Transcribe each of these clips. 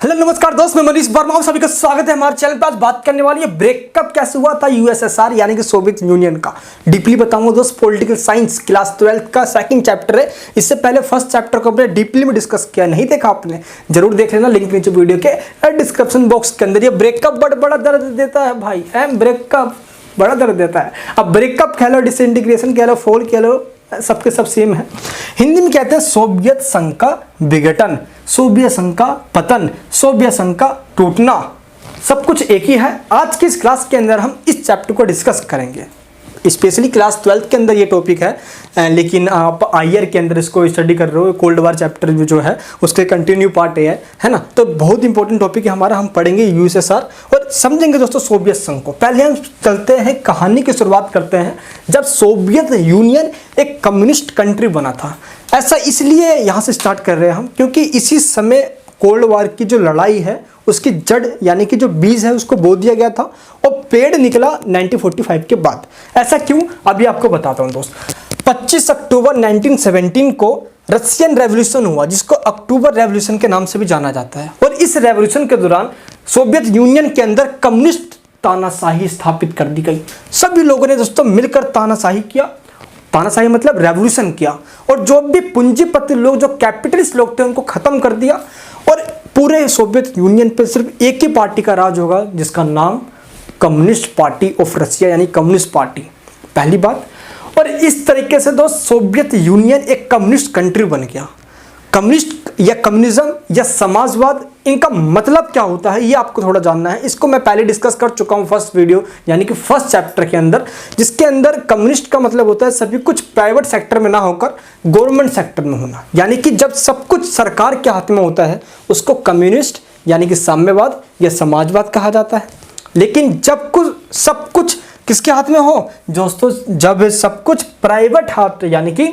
Hello नमस्कार दोस्त, मैं मनीष वर्मा, आप सभी का स्वागत है हमारे चैनल पर। आज बात करने वाली है ब्रेकअप कैसे हुआ था यूएसएसआर यानी कि सोवियत यूनियन का। डीपली बताऊंगा दोस्त। पॉलिटिकल साइंस क्लास 12 का सेकंड चैप्टर है। इससे पहले फर्स्ट चैप्टर को हमने डीपली में डिस्कस किया, नहीं देखा आपने जरूर देख लेना, लिंक नीचे वीडियो के डिस्क्रिप्शन बॉक्स के अंदर। ये ब्रेकअप बड़ा दर्द देता है भाई, ब्रेकअप बड़ा दर्द देता है। अब ब्रेकअप कह लो, डिसइंटीग्रेशन कह लो, फॉल कह लो, सबके सब सेम है। हिंदी में कहते हैं सोवियत संघ का विघटन, सोवियत संघ का पतन, सोवियत संघ का टूटना, सब कुछ एक ही है। आज की इस क्लास के अंदर हम इस चैप्टर को डिस्कस करेंगे। स्पेशली क्लास 12 के अंदर ये टॉपिक है, लेकिन आप आईआर के अंदर इसको स्टडी कर रहे हो। कोल्ड वार चैप्टर जो है उसके कंटिन्यू पार्ट है ना। तो बहुत इंपॉर्टेंट टॉपिक है हमारा। हम पढ़ेंगे यूएसएसआर और समझेंगे दोस्तों सोवियत संघ को। पहले हम चलते हैं, कहानी की शुरुआत करते हैं जब सोवियत यूनियन एक कम्युनिस्ट कंट्री बना था। ऐसा इसलिए यहाँ से स्टार्ट कर रहे हैं हम क्योंकि इसी समय कोल्ड वार की जो लड़ाई है उसकी जड़ यानी कि जो बीज है उसको बो दिया गया था और पेड़ निकला 1945 के बाद। ऐसा क्यों, अभी आपको बताता हूं दोस्त। 25 अक्टूबर 1917 को रशियन रेवोल्यूशन हुआ, जिसको अक्टूबर रेवोल्यूशन के नाम से भी जाना जाता है। और इस रेवोल्यूशन के दौरान सोवियत यूनियन के अंदर कम्युनिस्ट तानाशाही स्थापित कर दी गई। सभी लोगों ने दोस्तों मिलकर तानाशाही किया। तानाशाही मतलब रेवोल्यूशन किया, और जो भी पूंजीपति लोग, जो कैपिटलिस्ट लोग थे, उनको खत्म कर दिया। और पूरे सोवियत यूनियन पे सिर्फ एक ही पार्टी का राज होगा जिसका नाम कम्युनिस्ट पार्टी ऑफ रशिया यानी कम्युनिस्ट पार्टी। पहली बात। और इस तरीके से दोस्त सोवियत यूनियन एक कम्युनिस्ट कंट्री बन गया। कम्युनिस्ट या कम्युनिज्म या समाजवाद, इनका मतलब क्या होता है ये आपको थोड़ा जानना है। इसको मैं पहले डिस्कस कर चुका हूं फर्स्ट वीडियो यानी कि फर्स्ट चैप्टर के अंदर, जिसके अंदर कम्युनिस्ट का मतलब होता है सभी कुछ प्राइवेट सेक्टर में ना होकर गवर्नमेंट सेक्टर में होना। यानी कि जब सब कुछ सरकार के हाथ में होता है उसको कम्युनिस्ट यानी कि साम्यवाद या समाजवाद कहा जाता है। लेकिन जब सब कुछ किसके हाथ में हो दोस्तों, जब सब कुछ प्राइवेट हाथ यानी कि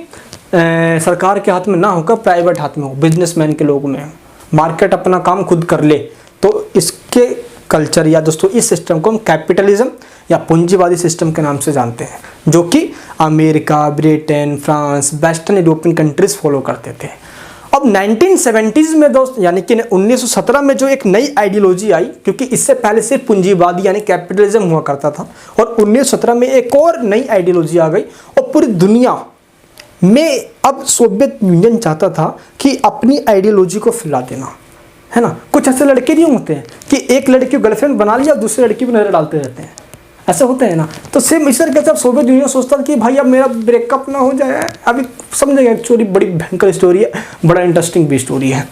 सरकार के हाथ में ना होकर प्राइवेट हाथ में हो, बिजनेसमैन के लोगों में, मार्केट अपना काम खुद कर ले, तो इसके कल्चर या दोस्तों इस सिस्टम को हम कैपिटलिज्म या पूंजीवादी सिस्टम के नाम से जानते हैं, जो कि America, Britain, France, western European countries follow करते थे। अब 1970s में दोस्त यानी कि 1917 में जो एक नई आइडियोलॉजी आई, क्योंकि इससे पहले सिर्फ पूंजीवादी यानी कैपिटलिज्म हुआ करता था, और 1917 में एक और नई आइडियोलॉजी आ गई और पूरी दुनिया में अब सोवियत यूनियन चाहता था कि अपनी आइडियोलॉजी को फैला देना, है ना। कुछ ऐसे लड़के नहीं होते हैं कि एक लड़की को गर्लफ्रेंड बना लिया, दूसरी लड़की पर नजर डालते रहते हैं, ऐसे होते हैं ना। तो सेम इस तरीके से अब सोवियत यूनियन सोचता था कि भाई अब मेरा ब्रेकअप ना हो जाए। अभी समझेंगे, एक्चुअली बड़ी भयंकर स्टोरी है, बड़ा इंटरेस्टिंग भी स्टोरी है।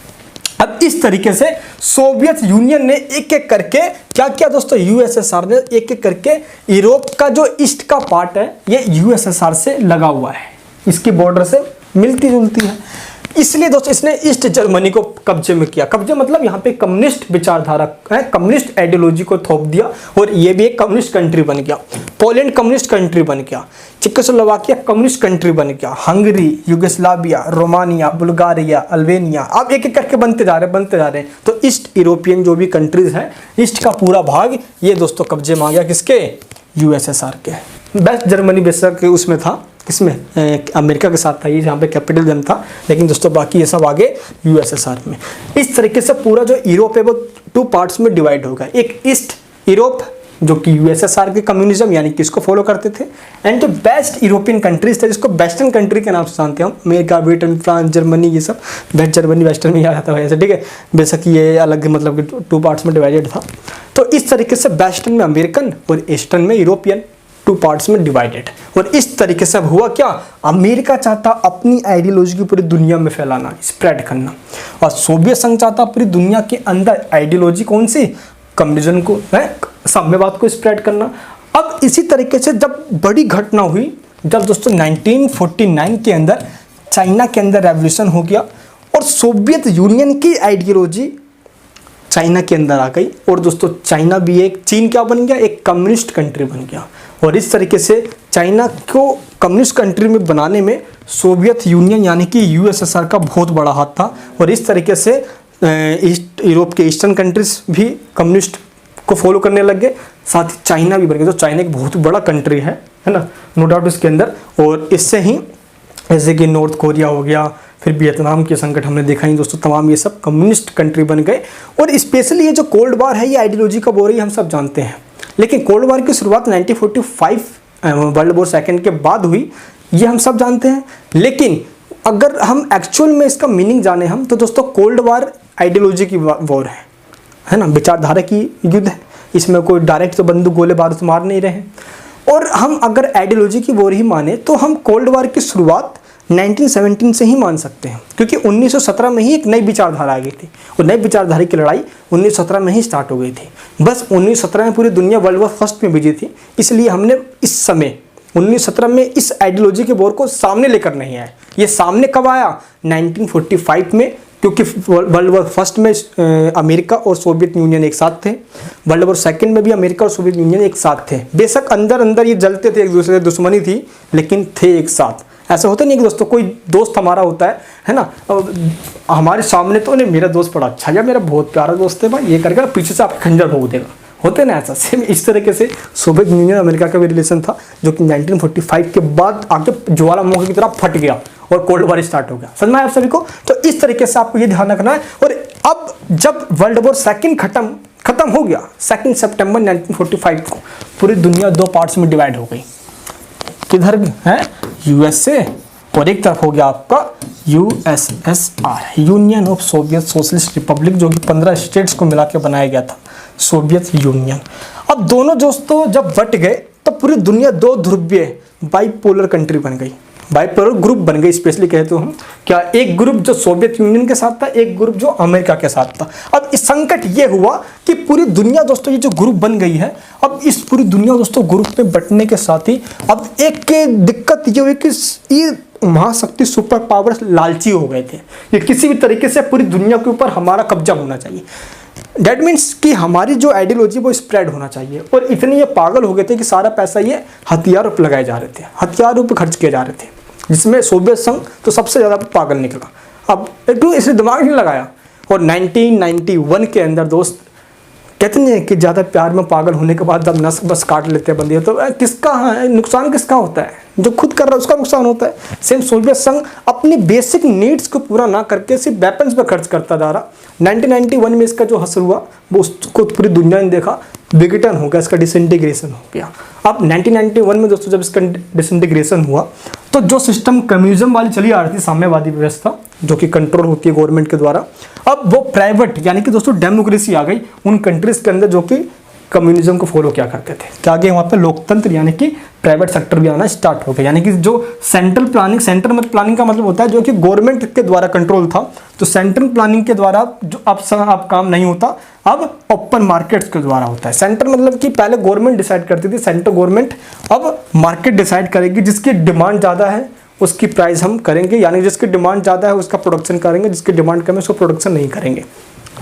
अब इस तरीके से सोवियत यूनियन ने एक एक करके क्या किया दोस्तों, यूएसएसआर ने एक एक करके यूरोप का जो ईस्ट का पार्ट है ये यूएसएसआर से लगा हुआ है, इसकी बॉर्डर से मिलती जुलती है। इसलिए दोस्तों इसने ईस्ट जर्मनी को कब्जे में किया। कब्जे मतलब यहाँ पे कम्युनिस्ट विचारधारा है, कम्युनिस्ट आइडियोलॉजी को थोप दिया और ये भी एक कम्युनिस्ट कंट्री बन गया। पोलैंड कम्युनिस्ट कंट्री बन गया, चेकोस्लोवाकिया कम्युनिस्ट कंट्री बन गया, Hungary, Yugoslavia, Romania, Bulgaria, Albania, अब एक एक करके बनते जा रहे हैं। तो ईस्ट यूरोपियन जो भी कंट्रीज है, ईस्ट का पूरा भाग ये दोस्तों कब्जे में आ गया, किसके, यूएसएसआर के। वेस्ट जर्मनी बेशक उसमें था, किसमें, अमेरिका के साथ था ये, जहाँ पे कैपिटलिज्म था, लेकिन दोस्तों बाकी ये सब आगे यूएसएसआर में। इस तरीके से पूरा जो यूरोप है वो 2 पार्ट्स में डिवाइड होगा। एक ईस्ट यूरोप जो कि यूएसएसआर के कम्युनिज्म यानी कि इसको फॉलो करते थे, एंड जो वेस्ट यूरोपियन कंट्रीज थे जिसको वेस्टर्न कंट्री के नाम से जानते हैं हम, अमेरिका, ब्रिटेन, फ्रांस, जर्मनी, ये सब वेस्ट जर्मनी वेस्टर्न में आ जाता है ऐसे, ठीक है। बेशक ये अलग मतलब कि 2 पार्ट्स में डिवाइडेड था। तो इस तरीके से वेस्टर्न में अमेरिकन और ईस्टर्न में यूरोपियन, 2 पार्ट्स में डिवाइडेड। और इस तरीके से अब हुआ क्या, अमेरिका चाहता अपनी आइडियोलॉजी की पूरी दुनिया में फैलाना, स्प्रेड करना, और सोवियत संघ चाहता पूरी दुनिया के अंदर आइडियोलॉजी कौन सी, कम्युनिज्म को, साम्यवाद को स्प्रेड करना। अब इसी तरीके से जब बड़ी घटना हुई, जब दोस्तों 1949 के अंदर चाइना के अंदर रेवोल्यूशन हो गया और सोवियत यूनियन की आइडियोलॉजी चाइना के अंदर आ गई, और दोस्तों चाइना भी एक, चीन क्या बन गया, एक कम्युनिस्ट कंट्री बन गया। और इस तरीके से चाइना को कम्युनिस्ट कंट्री में बनाने में सोवियत यूनियन यानी कि यूएसएसआर का बहुत बड़ा हाथ था। और इस तरीके से ईस्ट यूरोप के ईस्टर्न कंट्रीज भी कम्युनिस्ट को फॉलो करने लग गए, साथ ही चाइना भी बन गया। तो चाइना एक बहुत बड़ा कंट्री है ना, नो डाउट इसके अंदर। और इससे ही जैसे कि नॉर्थ कोरिया हो गया, फिर वियतनाम के संकट हमने देखा ही दोस्तों, तमाम ये सब कम्युनिस्ट कंट्री बन गए। और स्पेशली ये जो कोल्ड वॉर है ये आइडियोलॉजी का वॉर ही हम सब जानते हैं, लेकिन कोल्ड वॉर की शुरुआत 1945 वर्ल्ड वॉर सेकेंड के बाद हुई, ये हम सब जानते हैं। लेकिन अगर हम एक्चुअल में इसका मीनिंग जाने हम, तो दोस्तों कोल्ड वॉर आइडियोलॉजी की वॉर है ना, विचारधारा की युद्ध है। इसमें कोई डायरेक्ट तो बंदूक गोले बारूद मार नहीं रहे हैं। और हम अगर आइडियोलॉजी की वॉर ही माने तो हम कोल्ड वॉर की शुरुआत 1917 से ही मान सकते हैं, क्योंकि 1917 में ही एक नई विचारधारा आ गई थी और नई विचारधारा की लड़ाई 1917 में ही स्टार्ट हो गई थी। बस 1917 में पूरी दुनिया वर्ल्ड वॉर फर्स्ट में बिजी थी, इसलिए हमने इस समय 1917 में इस आइडियोलॉजी के वॉर को सामने लेकर नहीं आए। ये सामने कब आया? 1945 में, क्योंकि वर्ल्ड वॉर फर्स्ट में अमेरिका और सोवियत यूनियन एक साथ थे, वर्ल्ड वॉर सेकंड में भी अमेरिका और सोवियत यूनियन एक साथ थे। बेशक अंदर अंदर ये जलते थे, एक दूसरे से दुश्मनी थी, लेकिन थे एक साथ। ऐसा होता नहीं कि दोस्तों कोई दोस्त हमारा होता है ना, हमारे सामने तो नहीं मेरा दोस्त बड़ा अच्छा है, मेरा बहुत प्यारा दोस्त है भाई, ये करके पीछे से आपका खंजर भोग देगा, होते ना ऐसा। सेम इस तरीके से सोवियत यूनियन अमेरिका का भी रिलेशन था, जो कि 1945 के बाद आके ज्वालामुखी की तरह फट गया और कोल्ड वॉर स्टार्ट हो गया। समझ में आया आप सभी को? तो इस तरीके से आपको ये ध्यान रखना है। और अब जब वर्ल्ड वॉर सेकंड खत्म हो गया 2 सितंबर 1945 को, पूरी दुनिया दो पार्ट्स में डिवाइड हो गई। किधर है? यूएसए, और एक तरफ हो गया आपका USSR, union of Soviet socialist Republic, जो कि 15 स्टेट्स को मिला के बनाया गया था, सोवियत यूनियन। अब दोनों दोस्तों जब बट गए तो पूरी दुनिया दो ध्रुवीय बाइपोलर कंट्री बन गई, बाइपोलर ग्रुप बन गई। स्पेशली कहते तो हम क्या, एक ग्रुप जो सोवियत यूनियन के साथ था, एक ग्रुप जो अमेरिका के साथ था। अब इस संकट ये हुआ कि पूरी दुनिया दोस्तों ये जो ग्रुप बन गई है, अब इस पूरी दुनिया दोस्तों ग्रुप में बंटने के साथ ही अब एक के दिक्कत ये हुई कि ये महाशक्ति सुपर पावर्स लालची हो गए थे, ये किसी भी तरीके से पूरी दुनिया के ऊपर हमारा कब्जा होना चाहिए। डेट मीन्स कि हमारी जो आइडियोलॉजी वो स्प्रेड होना चाहिए। और इतने ये पागल हो गए थे कि सारा पैसा ये हथियारों पर लगाए जा रहे थे, हथियारों पर खर्च किए जा रहे थे, जिसमें सोवियत संघ तो सबसे ज़्यादा पागल निकला। अब क्यों इसने दिमाग नहीं लगाया। और 1991 के अंदर दोस्त कहते हैं कि ज़्यादा प्यार में पागल होने के बाद जब नस बस काट लेते हैं बंदे, तो किसका नुकसान किसका होता है? जो खुद कर रहा है उसका नुकसान होता है। सेम सोवियत संघ अपनी बेसिक नीड्स को पूरा ना करके सिर्फ वेपन्स पर खर्च करता जा रहा। 1991 में इसका जो हसर हुआ वो उसको पूरी दुनिया ने देखा, विघटन हो गया, इसका डिसइंटीग्रेशन हो गया। अब 1991 में दोस्तों जब इसका डिसइंटीग्रेशन हुआ तो जो सिस्टम कम्युनिज्म वाली चली आ रही थी, साम्यवादी व्यवस्था जो कि कंट्रोल होती है गवर्नमेंट के द्वारा, अब वो प्राइवेट यानी कि दोस्तों डेमोक्रेसी आ गई उन कंट्रीज के अंदर जो कि कम्युनिज्म को फॉलो क्या करते थे। क्या आगे वहाँ पे लोकतंत्र यानी कि प्राइवेट सेक्टर भी आना स्टार्ट हो गया। यानी कि जो सेंट्रल प्लानिंग का मतलब होता है जो कि गवर्नमेंट के द्वारा कंट्रोल था, तो सेंट्रल प्लानिंग के द्वारा जो अब काम नहीं होता, अब ओपन मार्केट्स के द्वारा होता है। सेंटर मतलब कि पहले गवर्नमेंट डिसाइड करती थी, सेंट्रल गवर्नमेंट, अब मार्केट डिसाइड करेगी। जिसकी डिमांड ज़्यादा है उसकी प्राइस हम करेंगे, यानी जिसकी डिमांड ज़्यादा है उसका प्रोडक्शन करेंगे, जिसकी डिमांड कम है उसको प्रोडक्शन नहीं करेंगे।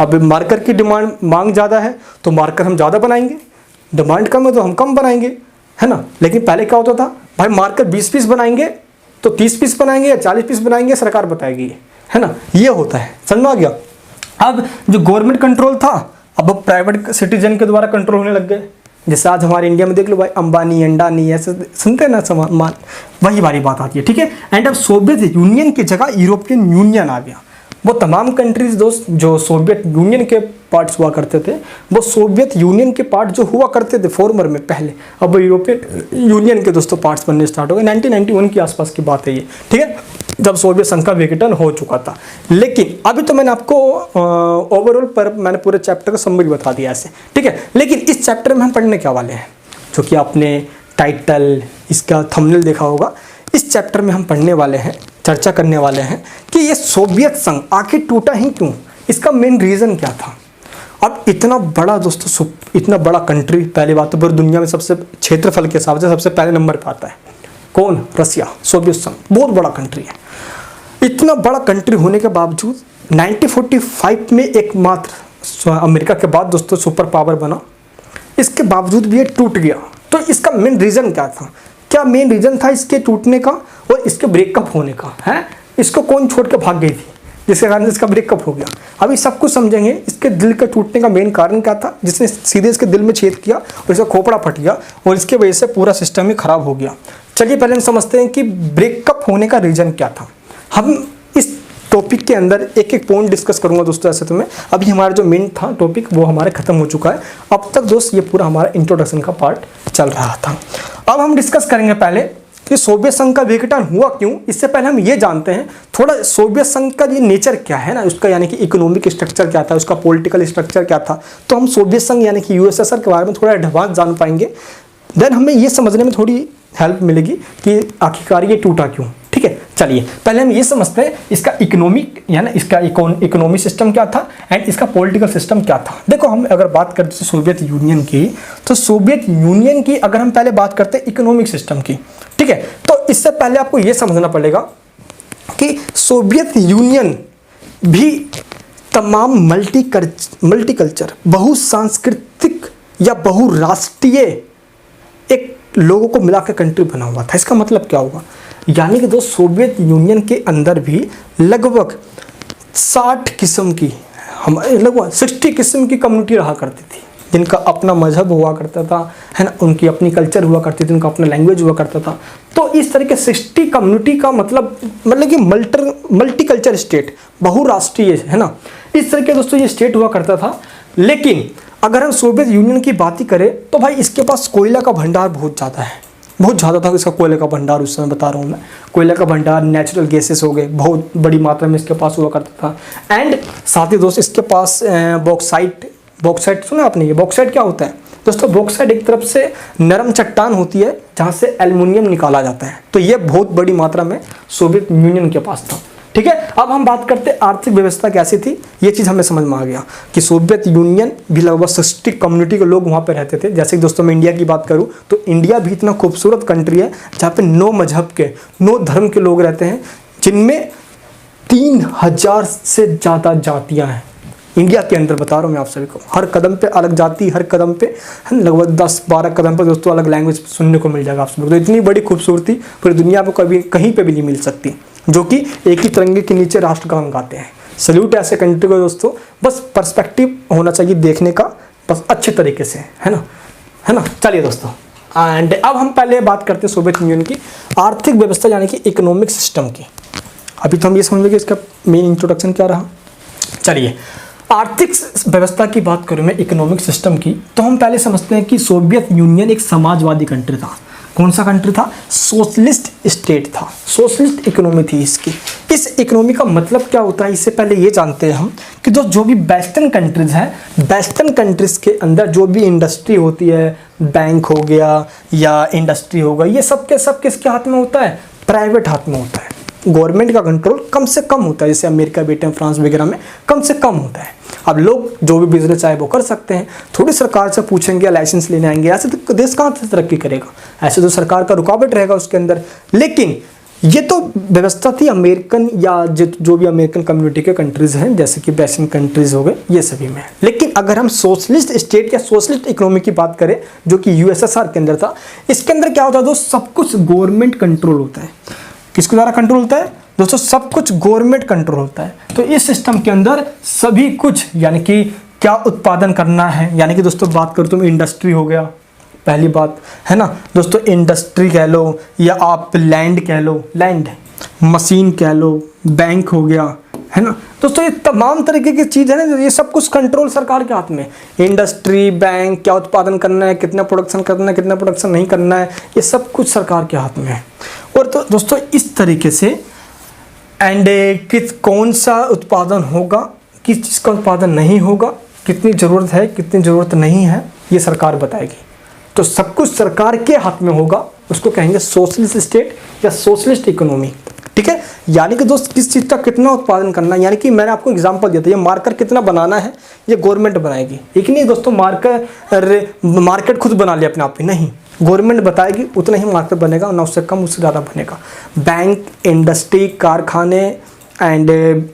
अब मार्कर की डिमांड मांग ज़्यादा है तो मार्कर हम ज़्यादा बनाएंगे, डिमांड कम है तो हम कम बनाएंगे, है ना। लेकिन पहले क्या होता था भाई, मार्कर 20 पीस बनाएंगे तो 30 पीस बनाएंगे या 40 पीस बनाएंगे, सरकार बताएगी, है ना, ये होता है। समझ में आ गया। अब जो गवर्नमेंट कंट्रोल था अब प्राइवेट सिटीजन के द्वारा कंट्रोल होने लग गए। जैसे आज हमारे इंडिया में देख लो भाई, अंबानी अंडानी ऐसे सुनते हैं ना सामान, वही वाली बात आती है, ठीक है। एंड अब सोवियत यूनियन की जगह यूरोपियन यूनियन आ गया। वो तमाम कंट्रीज दोस्त जो सोवियत यूनियन के पार्ट्स हुआ करते थे, वो सोवियत यूनियन के पार्ट जो हुआ करते थे फॉर्मर में पहले, अब वो यूरोपियन यूनियन के दोस्तों पार्ट्स बनने स्टार्ट हो गए। 1991 के आसपास की बात है ये, ठीक है, जब सोवियत संघ का विघटन हो चुका था। लेकिन अभी तो मैंने आपको ओवरऑल पर मैंने पूरे चैप्टर का समरी बता दिया ऐसे, ठीक है। लेकिन इस चैप्टर में हम पढ़ने क्या वाले हैं, जो कि आपने टाइटल इसका थंबनेल देखा होगा, इस चैप्टर में हम पढ़ने वाले हैं, चर्चा करने वाले हैं कि ये सोवियत संघ आखिर टूटा ही क्यों, इसका मेन रीज़न क्या था। अब इतना बड़ा दोस्तों, इतना बड़ा कंट्री, पहली बात तो पूरी दुनिया में सबसे क्षेत्रफल के हिसाब से सबसे पहले नंबर पर आता है कौन, रसिया, सोवियत संघ, बहुत बड़ा कंट्री है। इतना बड़ा कंट्री होने के बावजूद 1945 में एकमात्र अमेरिका के बाद दोस्तों सुपर पावर बना, इसके बावजूद भी ये टूट गया। तो इसका मेन रीज़न क्या था, क्या मेन रीज़न था इसके टूटने का और इसके ब्रेकअप होने का, है इसको कौन छोड़ के भाग गई थी जिसके कारण इसका ब्रेकअप हो गया। अभी सब कुछ समझेंगे। इसके दिल का टूटने का मेन कारण क्या था, जिसने सीधे इसके दिल में छेद किया और इसका खोपड़ा फट गया और इसके वजह से पूरा सिस्टम ही खराब हो गया। चलिए पहले हम समझते हैं कि ब्रेकअप होने का रीज़न क्या था। हम इस टॉपिक के अंदर एक एक पॉइंट डिस्कस करूंगा दोस्तों। ऐसे तो मैं अभी हमारा जो मेन था टॉपिक वो हमारे खत्म हो चुका है। अब तक दोस्त ये पूरा हमारा इंट्रोडक्शन का पार्ट चल रहा था। अब हम डिस्कस करेंगे पहले कि सोवियत संघ का विघटन हुआ क्यों। इससे पहले हम ये जानते हैं थोड़ा सोवियत संघ का ये नेचर क्या है ना, उसका यानी कि इकोनॉमिक स्ट्रक्चर क्या था, उसका पॉलिटिकल स्ट्रक्चर क्या था। तो हम सोवियत संघ यानी कि यूएसएसआर के बारे में थोड़ा एडवांस जान पाएंगे। देन हमें ये समझने में थोड़ी हेल्प मिलेगी कि आखिरकार ये टूटा क्यों। ठीक है, चलिए पहले हम ये समझते हैं इसका इकोनॉमिक यानी इसका इकोनॉमिक सिस्टम क्या था एंड इसका पॉलिटिकल सिस्टम क्या था। देखो हम अगर बात करते हैं सोवियत यूनियन की, तो सोवियत यूनियन की अगर हम पहले बात करते हैं इकोनॉमिक सिस्टम की, ठीक है, तो इससे पहले आपको ये समझना पड़ेगा कि सोवियत यूनियन भी तमाम मल्टीकल्चर बहुसांस्कृतिक या बहुराष्ट्रीय एक लोगों को मिलाकर कंट्री बना हुआ था। इसका मतलब क्या होगा, यानी कि दोस्त सोवियत यूनियन के अंदर भी लगभग 60 किस्म की लगभग 60 किस्म की कम्युनिटी रहा करती थी, जिनका अपना मजहब हुआ करता था, है ना, उनकी अपनी कल्चर हुआ करती थी, उनका अपना लैंग्वेज हुआ करता था। तो इस तरह के 60 कम्युनिटी का मतलब कि मल्टी कल्चर स्टेट, बहुराष्ट्रीय, है ना, इस तरह के दोस्तों ये स्टेट हुआ करता था। लेकिन अगर हम सोवियत यूनियन की बात ही करें तो भाई इसके पास कोयला का भंडार बहुत ज़्यादा है, बहुत ज़्यादा था इसका कोयले का भंडार। उस समय बता रहा हूँ मैं, कोयले का भंडार, नेचुरल गैसेस हो गए, बहुत बड़ी मात्रा में इसके पास हुआ करता था। एंड साथ ही दोस्त इसके पास बॉक्साइट सुना आपने, ये बॉक्साइट क्या होता है दोस्तों? बॉक्साइट एक तरफ से नरम चट्टान होती है जहाँ से एल्युमिनियम निकाला जाता है। तो ये बहुत बड़ी मात्रा में सोवियत यूनियन के पास था। ठीक है, अब हम बात करते हैं आर्थिक व्यवस्था कैसी थी। ये चीज़ हमें समझ में आ गया कि सोवियत यूनियन भी लगभग 60 कम्युनिटी के लोग वहाँ पे रहते थे। जैसे कि दोस्तों मैं इंडिया की बात करूँ तो इंडिया भी इतना खूबसूरत कंट्री है जहाँ पे 9 मजहब के 9 धर्म के लोग रहते हैं, जिनमें 3000 से ज़्यादा जातियाँ हैं इंडिया के अंदर। बता रहा हूँ मैं आप सभी को, हर कदम पे अलग जाति, हर कदम पे लगभग 10-12 कदम पर दोस्तों अलग लैंग्वेज सुनने को मिल जाएगा आप सभी को। तो इतनी बड़ी खूबसूरती पूरी दुनिया में कभी कहीं पे भी नहीं मिल सकती, जो कि एक ही तिरंगे के नीचे राष्ट्रगान गाते हैं। सल्यूट ऐसे कंट्री को दोस्तों, बस पर्सपेक्टिव होना चाहिए देखने का, बस अच्छे तरीके से, है ना। चलिए दोस्तों, एंड अब हम पहले बात करते हैं सोवियत यूनियन की आर्थिक व्यवस्था यानी कि इकोनॉमिक सिस्टम की। अभी तो हम ये समझ लेंगे इसका मेन इंट्रोडक्शन क्या रहा। चलिए, आर्थिक व्यवस्था की बात करूँ मैं इकोनॉमिक सिस्टम की, तो हम पहले समझते हैं कि सोवियत यूनियन एक समाजवादी कंट्री था। कौन सा कंट्री था? सोशलिस्ट स्टेट था, सोशलिस्ट इकोनॉमी थी इसकी। इस इकोनॉमी का मतलब क्या होता है, इससे पहले ये जानते हैं हम कि जो भी वेस्टर्न कंट्रीज हैं, वेस्टर्न कंट्रीज के अंदर जो भी इंडस्ट्री होती है, बैंक हो गया या इंडस्ट्री हो गई, ये सब के सब किसके हाथ में होता है? प्राइवेट हाथ में होता है। गवर्नमेंट का कंट्रोल कम से कम होता है, जैसे अमेरिका, ब्रिटेन, फ्रांस वगैरह में कम से कम होता है। अब लोग जो भी बिजनेस चाहे वो कर सकते हैं, थोड़ी सरकार से पूछेंगे, लाइसेंस लेने आएंगे, ऐसे तो देश कहाँ से तरक्की करेगा, ऐसे तो सरकार का रुकावट रहेगा उसके अंदर। लेकिन ये तो व्यवस्था थी अमेरिकन या जो भी अमेरिकन कम्युनिटी के कंट्रीज हैं, जैसे कि वेस्टर्न कंट्रीज हो गए, ये सभी में। लेकिन अगर हम सोशलिस्ट स्टेट या सोशलिस्ट इकोनॉमी की बात करें, जो कि यूएसएसआर के अंदर था, इसके अंदर क्या होता है दोस्त? सब कुछ गवर्नमेंट कंट्रोल होता है। किसके द्वारा कंट्रोल होता है दोस्तों? सब कुछ गवर्नमेंट कंट्रोल होता है। तो इस सिस्टम के अंदर सभी कुछ, यानी कि क्या उत्पादन करना है, यानी कि दोस्तों बात करो तुम इंडस्ट्री हो गया, पहली बात है ना दोस्तों, इंडस्ट्री कह लो या आप लैंड कह लो, लैंड मशीन कह लो, बैंक हो गया, है ना दोस्तों, ये तमाम तरीके की चीज़ है ना, ये सब कुछ कंट्रोल सरकार के हाथ में। इंडस्ट्री, बैंक, क्या उत्पादन करना है, कितना प्रोडक्शन करना है, कितना प्रोडक्शन नहीं करना है, ये सब कुछ सरकार के हाथ में है। और तो दोस्तों इस तरीके से एंड कौन सा उत्पादन होगा, किस चीज़ का उत्पादन नहीं होगा, कितनी ज़रूरत है, कितनी ज़रूरत नहीं है, ये सरकार बताएगी। तो सब कुछ सरकार के हाथ में होगा, उसको कहेंगे सोशलिस्ट स्टेट या सोशलिस्ट इकोनॉमी। ठीक है, यानी कि दोस्त किस चीज़ का कितना उत्पादन करना है, यानी कि मैंने आपको एग्जांपल दिया था, ये मार्कर कितना बनाना है ये गवर्नमेंट बनाएगी। एक नहीं दोस्तों मार्केट खुद बना लिया अपने आप पे, नहीं, गवर्नमेंट बताएगी, उतना ही मार्केट बनेगा, ना उससे कम उससे ज़्यादा बनेगा। बैंक, इंडस्ट्री, कारखाने एंड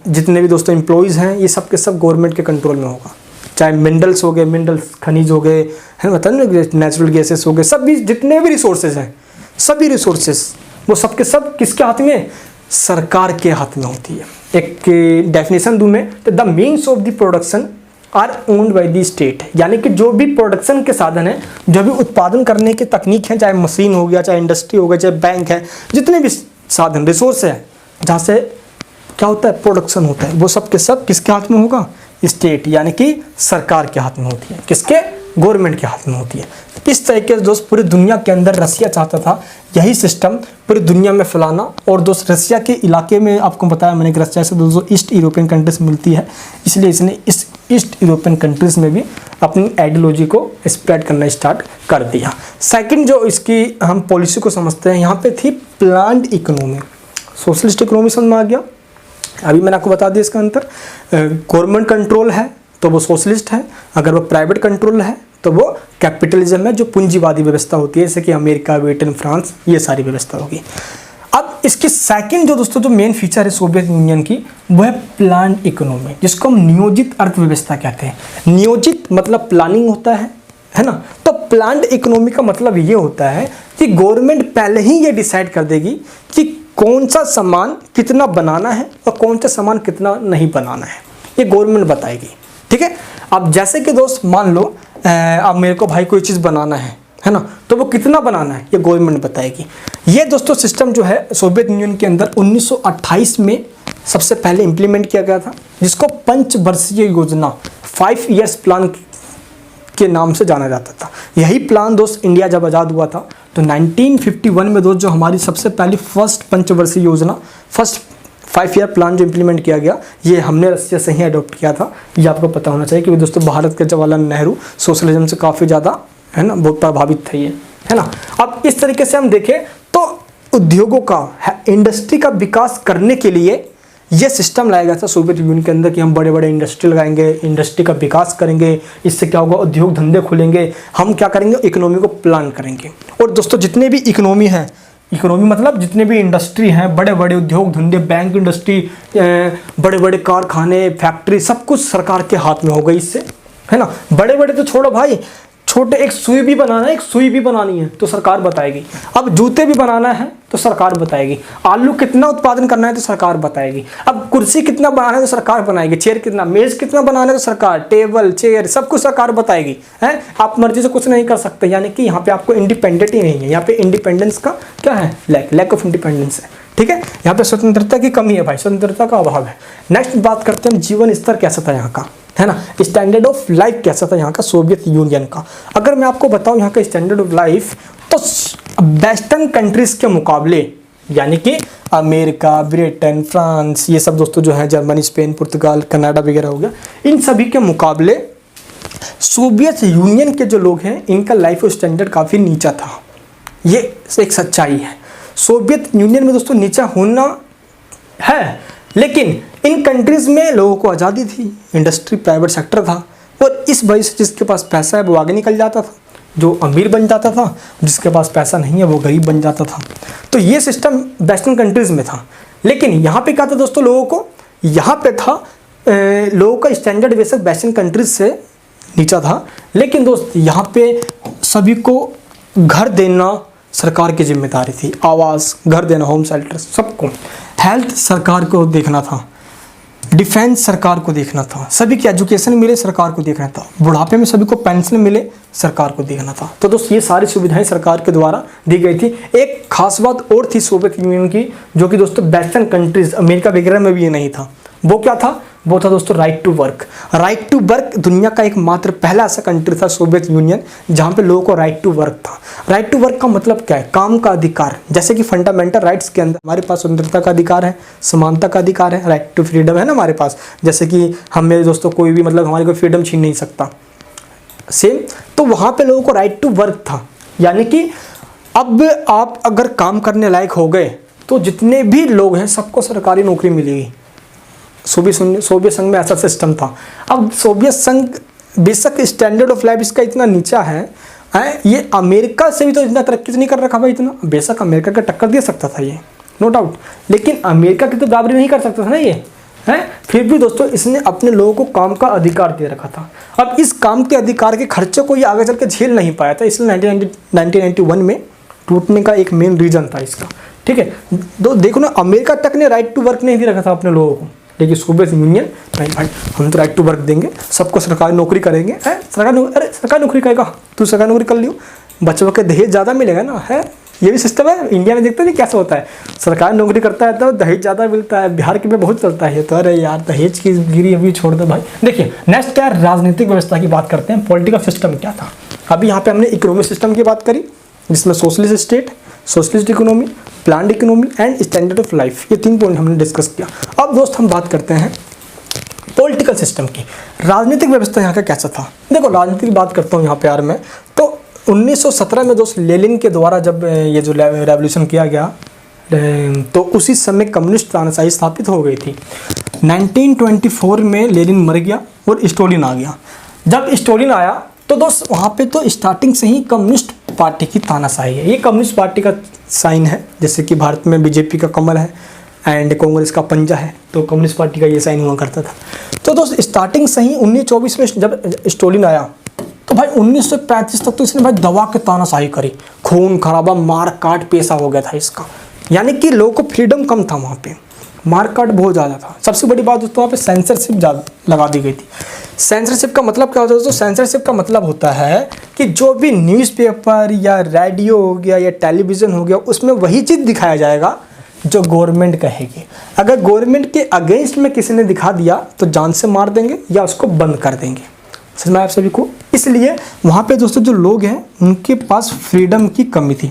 जितने भी दोस्तों एम्प्लॉयज़ हैं, ये सब के सब गवर्नमेंट के कंट्रोल में होगा। चाहे मिनरल्स हो गए, मिनरल्स खनिज हो गए, है ना, नेचुरल गैसेस हो गए, सब भी जितने भी रिसोर्सेज हैं, सभी रिसोर्सेज वो सब के सब किसके हाथ में? सरकार के हाथ में होती है। एक डेफिनेशन दूं मैं, तो the means of the production are owned by the state, यानी कि जो भी प्रोडक्शन के साधन है, जो भी उत्पादन करने की तकनीक है, चाहे मशीन हो गया, चाहे इंडस्ट्री हो गया, चाहे बैंक है, जितने भी साधन रिसोर्स है जहाँ से क्या होता है, प्रोडक्शन होता है, वो सब के सब किसके हाथ में होगा, स्टेट यानी कि सरकार के हाथ में होती है, किसके, गवर्नमेंट के हाथ में होती है। इस तरीके से दोस्त पूरी दुनिया के अंदर रसिया चाहता था यही सिस्टम पूरी दुनिया में फैलाना। और दोस्त रसिया के इलाके में आपको बताया मैंने कि रसिया से दोस्तों ईस्ट यूरोपियन कंट्रीज मिलती है, इसलिए इसने इस ईस्ट यूरोपियन कंट्रीज में भी अपनी आइडियोलॉजी को स्प्रेड करना स्टार्ट कर दिया। सेकंड जो इसकी हम पॉलिसी को समझते हैं, यहाँ पे थी प्लान्ड इकोनॉमी। सोशलिस्ट इकोनॉमी समझ में आ गया, अभी मैंने आपको बता दिया इसका अंतर। गवर्नमेंट कंट्रोल है तो वो सोशलिस्ट है, अगर वो प्राइवेट कंट्रोल है तो वो कैपिटलिज्म है, जो पूंजीवादी व्यवस्था होती है, जैसे कि अमेरिका, ब्रिटेन, फ्रांस, ये सारी व्यवस्था होगी। अब इसकी सेकंड जो दोस्तों जो मेन फीचर है सोवियत यूनियन की, वो है प्लान्ड इकोनॉमी, जिसको हम नियोजित अर्थव्यवस्था कहते हैं। नियोजित मतलब प्लानिंग होता है ना। तो प्लान्ड इकोनॉमी का मतलब ये होता है कि गवर्नमेंट पहले ही ये डिसाइड कर देगी कि कौन सा सामान कितना बनाना है और कौन सा सामान कितना नहीं बनाना है, ये गवर्नमेंट बताएगी, ठीक है। अब जैसे कि दोस्त मान लो अब मेरे को भाई कोई चीज़ बनाना है ना, तो वो कितना बनाना है ये गवर्नमेंट बताएगी। ये दोस्तों सिस्टम जो है सोवियत यूनियन के अंदर 1928 में सबसे पहले इम्प्लीमेंट किया गया था, जिसको पंचवर्षीय योजना 5 ईयर्स प्लान के नाम से जाना जाता था। यही प्लान दोस्त इंडिया जब आज़ाद हुआ था तो 1951 में दोस्त जो हमारी सबसे पहली फर्स्ट पंचवर्षीय योजना, फर्स्ट 5 ईयर प्लान जो इम्प्लीमेंट किया गया, ये हमने रसिया से ही अडॉप्ट किया था। ये आपको पता होना चाहिए क्योंकि दोस्तों भारत के जवाहरलाल नेहरू सोशलिज्म से काफ़ी ज़्यादा है ना बहुत प्रभावित थे ये, है ना। अब इस तरीके से हम देखें तो उद्योगों का, इंडस्ट्री का विकास करने के लिए ये सिस्टम लाया गया था सोवियत यूनियन के अंदर कि हम बड़े बड़े इंडस्ट्री लगाएंगे, इंडस्ट्री का विकास करेंगे, इससे क्या होगा, उद्योग धंधे खुलेंगे, हम क्या करेंगे, इकोनॉमी को प्लान करेंगे। और दोस्तों जितने भी इकोनॉमी है, इकोनॉमी मतलब जितने भी इंडस्ट्री हैं, बड़े बड़े उद्योग धंधे, बैंक इंडस्ट्री, बड़े बड़े कारखाने, फैक्ट्री, सब कुछ सरकार के हाथ में हो गई इससे, है ना। बड़े बड़े तो छोड़ो भाई, छोटे एक सुई भी बनाना है, एक सुई भी बनानी है तो सरकार बताएगी। अब जूते भी बनाना है तो सरकार बताएगी। आलू कितना उत्पादन करना है तो सरकार बताएगी। अब कुर्सी कितना बनाना है तो सरकार बनाएगी। चेयर कितना, मेज कितना बनाना है तो सरकार, टेबल, चेयर सब कुछ सरकार बताएगी, है। आप मर्जी से कुछ नहीं कर सकते, यानी कि यहाँ पे आपको इंडिपेंडेंट ही नहीं है। यहाँ पे इंडिपेंडेंस का क्या है, लैक ऑफ इंडिपेंडेंस है, ठीक है। यहाँ पे स्वतंत्रता की कमी है भाई, स्वतंत्रता का अभाव है। नेक्स्ट बात करते हैं जीवन स्तर कैसा था यहाँ का, है ना। स्टैंडर्ड ऑफ लाइफ कैसा था यहाँ का सोवियत यूनियन का। अगर मैं आपको बताऊँ यहाँ का स्टैंडर्ड ऑफ लाइफ, तो वेस्टर्न कंट्रीज के मुकाबले, यानी कि अमेरिका, ब्रिटेन, फ्रांस, ये सब दोस्तों जो है, जर्मनी, स्पेन, पुर्तगाल, कनाडा वगैरह हो गया, इन सभी के मुकाबले सोवियत यूनियन के जो लोग हैं इनका लाइफ स्टैंडर्ड काफ़ी नीचा था। ये एक सच्चाई है। सोवियत यूनियन में दोस्तों नीचा होना है, लेकिन इन कंट्रीज़ में लोगों को आज़ादी थी, इंडस्ट्री प्राइवेट सेक्टर था, और इस वजह से जिसके पास पैसा है वो आगे निकल जाता था, जो अमीर बन जाता था, जिसके पास पैसा नहीं है वो गरीब बन जाता था। तो ये सिस्टम वेस्टर्न कंट्रीज़ में था। लेकिन यहाँ पे क्या था दोस्तों, लोगों को यहाँ पे था, लोगों का स्टैंडर्ड बेशक वेस्टर्न कंट्रीज से नीचा था, लेकिन दोस्त यहाँ पे सभी को घर देना सरकार की जिम्मेदारी थी। आवास, घर देना, होम शेल्टर सबको। हेल्थ सरकार को देखना था, डिफेंस सरकार को देखना था, सभी की एजुकेशन मिले सरकार को देखना था, बुढ़ापे में सभी को पेंशन मिले सरकार को देखना था। तो दोस्त ये सारी सुविधाएं सरकार के द्वारा दी गई थी। एक खास बात और थी सोवियत यूनियन की, जो कि दोस्तों वेस्टर्न कंट्रीज, अमेरिका वगैरह में भी ये नहीं था। वो क्या था, वो था दोस्तों right to work. Right to work दुनिया का एकमात्र पहला ऐसा कंट्री था सोवियत यूनियन जहाँ पे लोगों को राइट टू वर्क था। राइट टू वर्क का मतलब क्या है, काम का अधिकार। जैसे कि फंडामेंटल राइट्स के अंदर हमारे पास स्वतंत्रता का अधिकार है, समानता का अधिकार है, राइट टू फ्रीडम है ना हमारे पास। जैसे कि हम मेरे दोस्तों कोई भी मतलब हमारी कोई फ्रीडम छीन नहीं सकता, सेम। तो वहाँ पे लोगों को राइट टू वर्क था, यानी कि अब आप अगर काम करने लायक हो गए तो जितने भी लोग हैं सबको सरकारी नौकरी मिलेगी। सोवियत संघ में ऐसा सिस्टम था। अब सोवियत संघ बेशक स्टैंडर्ड ऑफ लाइफ इसका इतना नीचा है, ये अमेरिका से भी तो इतना तरक्की नहीं कर रखा भाई इतना। बेशक अमेरिका का टक्कर दे सकता था ये, नो डाउट, लेकिन अमेरिका की तो बराबरी नहीं कर सकता था ना ये, है। फिर भी दोस्तों इसने अपने लोगों को काम का अधिकार दे रखा था। अब इस काम के अधिकार के खर्चे को ये आगे चल के झेल नहीं पाया था, इसलिए 1991 में टूटने का एक मेन रीज़न था इसका, ठीक है। तो देखो ना, अमेरिका तक ने राइट टू वर्क नहीं दे रखा था अपने लोगों को, लेकिन सोवियत यूनियन नहीं भाई, हम तो राइट टू वर्क देंगे, सबको सरकारी नौकरी करेंगे। सरकारी नौकरी करेगा, तू सरकारी नौकरी कर लियो, बच्चों के दहेज ज़्यादा मिलेगा ना, है, ये भी सिस्टम है इंडिया में। देखते नहीं कैसा होता है, सरकारी नौकरी करता है तो दहेज ज़्यादा मिलता है। बिहार के में बहुत चलता है तो, अरे यार दहेज की गिरी अभी छोड़ दो भाई। देखिए नेक्स्ट क्या, राजनीतिक व्यवस्था की बात करते हैं। पॉलिटिकल सिस्टम क्या था, अभी यहाँ पे हमने इकोनॉमिक सिस्टम की बात करी, जिसमें socialist state, socialist economy, planned economy and standard of life, ये 3 पॉइंट हमने डिस्कस किया। अब दोस्त हम बात करते हैं पॉलिटिकल सिस्टम की, राजनीतिक व्यवस्था यहाँ का कैसा था। देखो राजनीति की बात करता हूँ यहाँ पे यार मैं, तो 1917 में दोस्त लेनिन के द्वारा जब ये जो रेवोल्यूशन किया गया तो उसी समय कम्युनिस्ट तानाशाही स्थापित हो गई थी। 1924 में लेनिन मर गया और स्टालिन आ गया। जब स्टालिन आया तो दोस्त वहाँ पे तो स्टार्टिंग से ही कम्युनिस्ट पार्टी की तानाशाही है। ये कम्युनिस्ट पार्टी का साइन है, जैसे कि भारत में बीजेपी का कमल है एंड कांग्रेस का पंजा है, तो कम्युनिस्ट पार्टी का ये साइन हुआ करता था। तो दोस्त स्टार्टिंग से ही 1924 में जब स्टालिन आया तो भाई 1935 तक तो इसने भाई दबा के तानाशाही करी, खून खराबा मार काट पेशा हो गया था इसका। यानी कि लोगों को फ्रीडम कम था वहाँ पे, मार काट बहुत ज़्यादा था। सबसे बड़ी बात दोस्तों वहाँ पे सेंसरशिप लगा दी गई थी। सेंसरशिप का मतलब क्या होता है दोस्तों, सेंसरशिप का मतलब होता है कि जो भी न्यूज़पेपर या रेडियो हो गया या टेलीविज़न हो गया उसमें वही चीज़ दिखाया जाएगा जो गवर्नमेंट कहेगी। अगर गवर्नमेंट के अगेंस्ट में किसी ने दिखा दिया तो जान से मार देंगे या उसको बंद कर देंगे। समझ में आप सभी को। इसलिए वहाँ पे दोस्तों जो लोग हैं उनके पास फ्रीडम की कमी थी,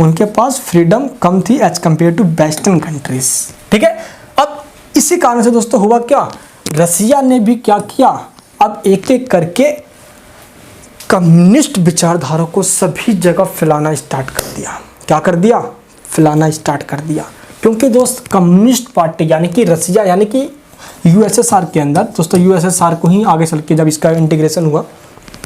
उनके पास फ्रीडम कम थी as compare to western countries. ठीक है, अब इसी कारण से दोस्तों हुआ क्या, रसिया ने भी क्या किया, अब एक एक करके कम्युनिस्ट विचारधारा को सभी जगह फैलाना स्टार्ट कर दिया। क्या कर दिया, फैलाना स्टार्ट कर दिया। क्योंकि दोस्त कम्युनिस्ट पार्टी यानी कि रसिया यानी कि यूएसएसआर के अंदर दोस्तों, यूएसएसआर को ही आगे चल के जब इसका इंटीग्रेशन हुआ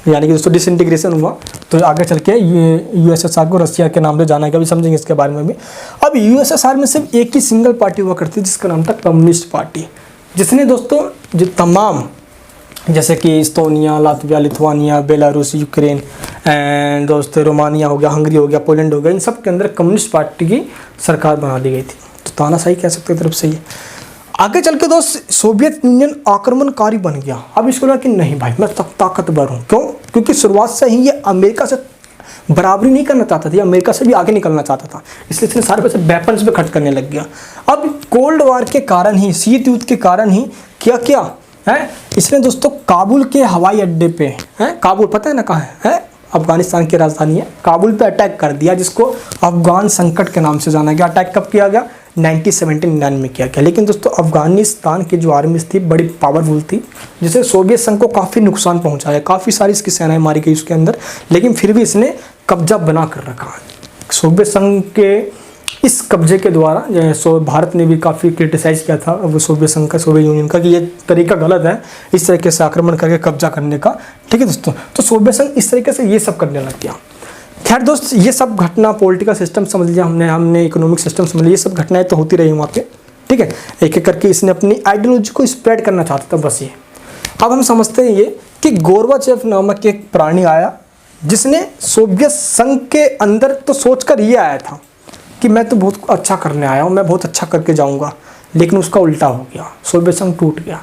यानी कि दोस्तों डिसइंटीग्रेशन हुआ तो आगे चल के यूएसएसआर को रसिया के नाम से जाना है, कभी समझेंगे इसके बारे में भी। अब यूएसएसआर में सिर्फ एक ही सिंगल पार्टी हुआ करती जिसका नाम था कम्युनिस्ट पार्टी, जिसने दोस्तों जो तमाम जैसे कि इस्तोनिया, Latvia, Lithuania, Belarus, Ukraine and दोस्तों रोमानिया हो गया, हंगरी हो गया, पोलैंड हो गया, इन सब के अंदर कम्युनिस्ट पार्टी की सरकार बना दी गई थी। तो तानाशाही कह सकते हैं तरफ से ये। आगे चल के दोस्त सोवियत यूनियन आक्रमणकारी बन गया। अब इसको लगा कि नहीं भाई मैं ताकतवर हूँ। क्यों, क्योंकि शुरुआत से ही ये अमेरिका से बराबरी नहीं करना चाहता था, अमेरिका से भी आगे निकलना चाहता था, इसलिए इसने सारे पैसे वेपन्स पे खर्च करने लग गया। अब कोल्ड वार के कारण ही, शीत युद्ध के कारण ही क्या किया है इसने दोस्तों, काबुल के हवाई अड्डे पे है, काबुल पता है ना कहाँ है, अफगानिस्तान की राजधानी है, काबुल पे अटैक कर दिया, जिसको अफगान संकट के नाम से जाना गया। अटैक कब किया गया, 1979 में किया गया। लेकिन दोस्तों अफगानिस्तान की जो आर्मी थी बड़ी पावरफुल थी, जिससे सोवियत संघ को काफ़ी नुकसान पहुंचाया, काफ़ी सारी इसकी सेनाएं मारी गई उसके अंदर, लेकिन फिर भी इसने कब्जा बना कर रखा। सोवियत संघ के इस कब्जे के द्वारा भारत ने भी काफ़ी क्रिटिसाइज़ किया था वो सोवियत संघ का, सोवियत यूनियन का, कि ये तरीका गलत है इस तरीके से आक्रमण करके कब्जा करने का। ठीक है दोस्तों, तो सोवियत संघ इस तरीके से ये सब करने लग गया। खैर दोस्त ये सब घटना, पॉलिटिकल सिस्टम समझ लिया हमने इकोनॉमिक सिस्टम समझ लिया, ये सब घटनाएं तो होती रही वहाँ पे। ठीक है, एक एक करके इसने अपनी आइडियोलॉजी को स्प्रेड करना चाहता था बस ये। अब हम समझते हैं ये कि गोर्बाचेव नामक एक प्राणी आया जिसने सोवियत संघ के अंदर तो सोचकर ये आया था कि मैं तो बहुत अच्छा करने आया हूँ, मैं बहुत अच्छा करके जाऊँगा, लेकिन उसका उल्टा हो गया, सोवियत संघ टूट गया।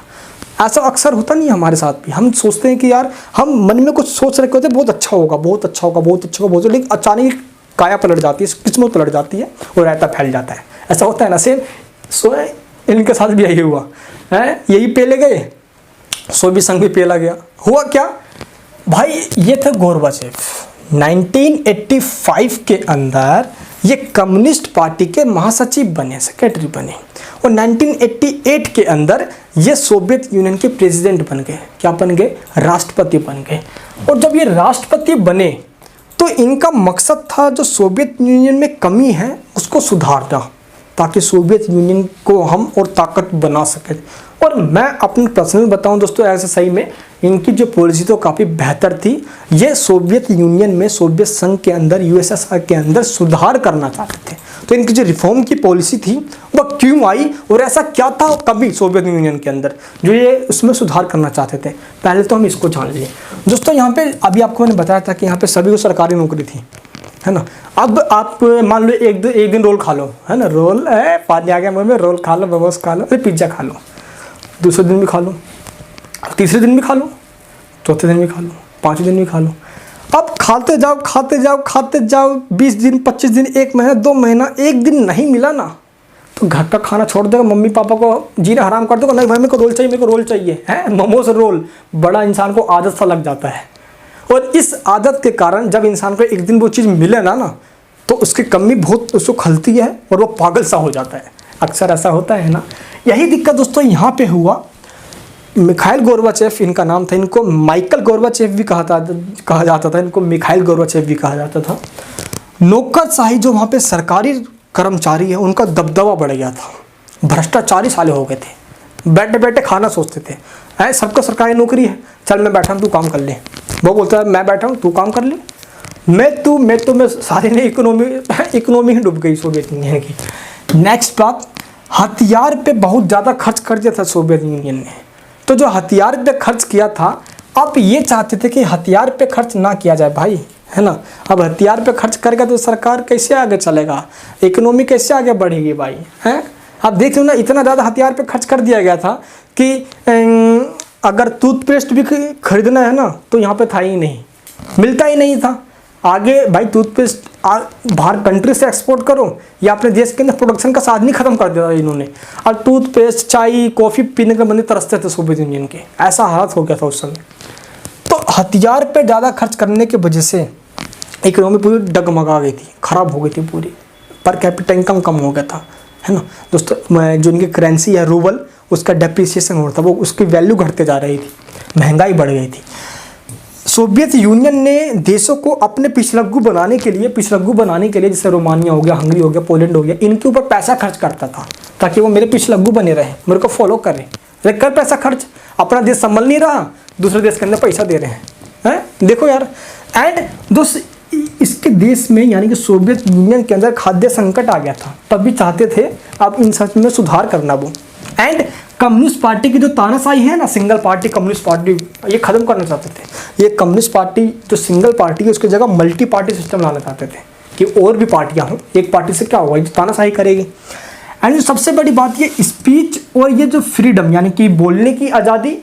ऐसा अक्सर होता नहीं है हमारे साथ भी। हम सोचते हैं कि यार हम मन में कुछ सोच रखे होते हैं, बहुत अच्छा होगा, बहुत अच्छा होगा, बहुत अच्छा होगा, बहुत, लेकिन अचानक काया पलट जाती है, किस्मत पलट जाती है और रायता फैल जाता है। ऐसा होता है ना, सेम इनके साथ भी यही हुआ है। यही पेले गए, सोवियत संघ भी पेला गया। हुआ क्या भाई, ये थे गोर्बाचेव। 1985 के अंदर ये कम्युनिस्ट पार्टी के महासचिव बने, सेक्रेटरी बने, और 1988 के अंदर ये सोवियत यूनियन के प्रेसिडेंट बन गए। क्या बन गए, राष्ट्रपति बन गए। और जब ये राष्ट्रपति बने तो इनका मकसद था जो सोवियत यूनियन में कमी है उसको सुधारना, ताकि सोवियत यूनियन को हम और ताकत बना सकें। और मैं अपनी पर्सनल बताऊं दोस्तों, ऐसे सही में इनकी जो पॉलिसी तो काफ़ी बेहतर थी। ये सोवियत यूनियन में, सोवियत संघ के अंदर, यूएसएसआर के अंदर सुधार करना चाहते थे। तो इनकी जो रिफॉर्म की पॉलिसी थी वह क्यों आई और ऐसा क्या था कभी सोवियत यूनियन के अंदर जो ये उसमें सुधार करना चाहते थे, पहले तो हम इसको जान लिए दोस्तों। यहाँ पे अभी आपको मैंने बताया था कि यहाँ पे सभी को सरकारी नौकरी थी, है ना। अब आप मान लो एक दिन रोल खा लो, है ना, रोल है, पानी आ गया मुँह में, रोल खा लो, मोमोज खा लो, पिज्ज़ा खा लो, दूसरे दिन भी खा लो, तीसरे दिन भी खा लो, चौथे दिन भी खा लो, पाँचवें दिन भी खा लो। अब खाते जाओ खाते जाओ खाते जाओ, 20 दिन 25 दिन 1 महीना 2 महीना, एक दिन नहीं मिला ना तो घर का खाना छोड़ देगा, मम्मी पापा को जीना हराम कर देगा। नहीं भाई मेरे को रोल चाहिए, मेरे को रोल चाहिए है, मोमोज रोल। बड़ा इंसान को आदत सा लग जाता है, और इस आदत के कारण जब इंसान को एक दिन वो चीज़ मिले ना तो उसकी कमी बहुत उसको खलती है और वो पागल सा हो जाता है। अक्सर ऐसा होता है ना। यही दिक्कत दोस्तों यहाँ पे हुआ। मिखाइल गोर्बाचेव इनका नाम था, इनको माइकल गोर्बाचेव भी कहा जाता था, इनको मिखाइल गोर्बाचेव भी कहा जाता था। नौकरशाही जो वहाँ पे सरकारी कर्मचारी है उनका दबदबा बढ़ गया था, भ्रष्टाचारी साले हो गए थे, बैठे बैठे खाना सोचते थे। है सबको सरकारी नौकरी है, चल मैं बैठा हूँ तू काम कर ले, वो बोलता है मैं बैठा हूँ तू काम कर ले, मैं सारी ने इकोनॉमी ही डूब गई सोवियत यूनियन की। नेक्स्ट बात, हथियार पे बहुत ज़्यादा खर्च कर दिया था सोवियत यूनियन ने। तो जो हथियार पे खर्च किया था, आप ये चाहते थे कि हथियार पे खर्च ना किया जाए भाई, है ना। अब हथियार पे खर्च करेगा तो सरकार कैसे आगे चलेगा, इकोनॉमी कैसे आगे बढ़ेगी भाई, हैं। आप देख लो ना, इतना ज़्यादा हथियार पे खर्च कर दिया गया था कि अगर टूथपेस्ट भी खरीदना है ना तो यहाँ पे था ही नहीं, मिलता ही नहीं था। आगे भाई टूथपेस्ट बाहर कंट्री से एक्सपोर्ट करो या अपने देश के अंदर प्रोडक्शन का साधन ही खत्म कर दिया इन्होंने। और टूथपेस्ट चाय कॉफ़ी पीने के बंदे तरसते थे सोवियत यूनियन के, ऐसा हालत हो गया था उस समय। तो हथियार पे ज़्यादा खर्च करने की वजह से इकोनॉमी पूरी डगमगा गई थी, ख़राब हो गई थी पूरी, पर कैपिटा इनकम कम हो गया था, है ना दोस्तों। जो इनकी करेंसी है रूबल, उसका डेप्रिसिएशन हो रहा था, वो उसकी वैल्यू घटते जा रही थी, महंगाई बढ़ गई थी। सोवियत यूनियन ने देशों को अपने पिछलग्गू बनाने के लिए जैसे रोमानिया हो गया, हंगरी हो गया, पोलैंड हो गया, इनके ऊपर पैसा खर्च करता था ताकि वो मेरे पिछलग्गू बने रहे, मेरे को फॉलो कर रहे। कर पैसा खर्च, अपना देश संभल नहीं रहा, दूसरे देश के अंदर पैसा दे रहे हैं। देखो यार, एंड दोस्त इसके देश में यानी कि सोवियत यूनियन के अंदर खाद्य संकट आ गया था, तब भी चाहते थे अब इन सब में सुधार करना वो। एंड कम्युनिस्ट पार्टी की जो तानाशाही है ना, सिंगल पार्टी कम्युनिस्ट पार्टी, ये खत्म करना चाहते थे। ये कम्युनिस्ट पार्टी जो सिंगल पार्टी है उसकी जगह मल्टी पार्टी सिस्टम लाना चाहते थे कि और भी पार्टियां हों, एक पार्टी से क्या होगा, तानाशाही करेगी। एंड सबसे बड़ी बात ये स्पीच और ये जो फ्रीडम यानी कि बोलने की आज़ादी,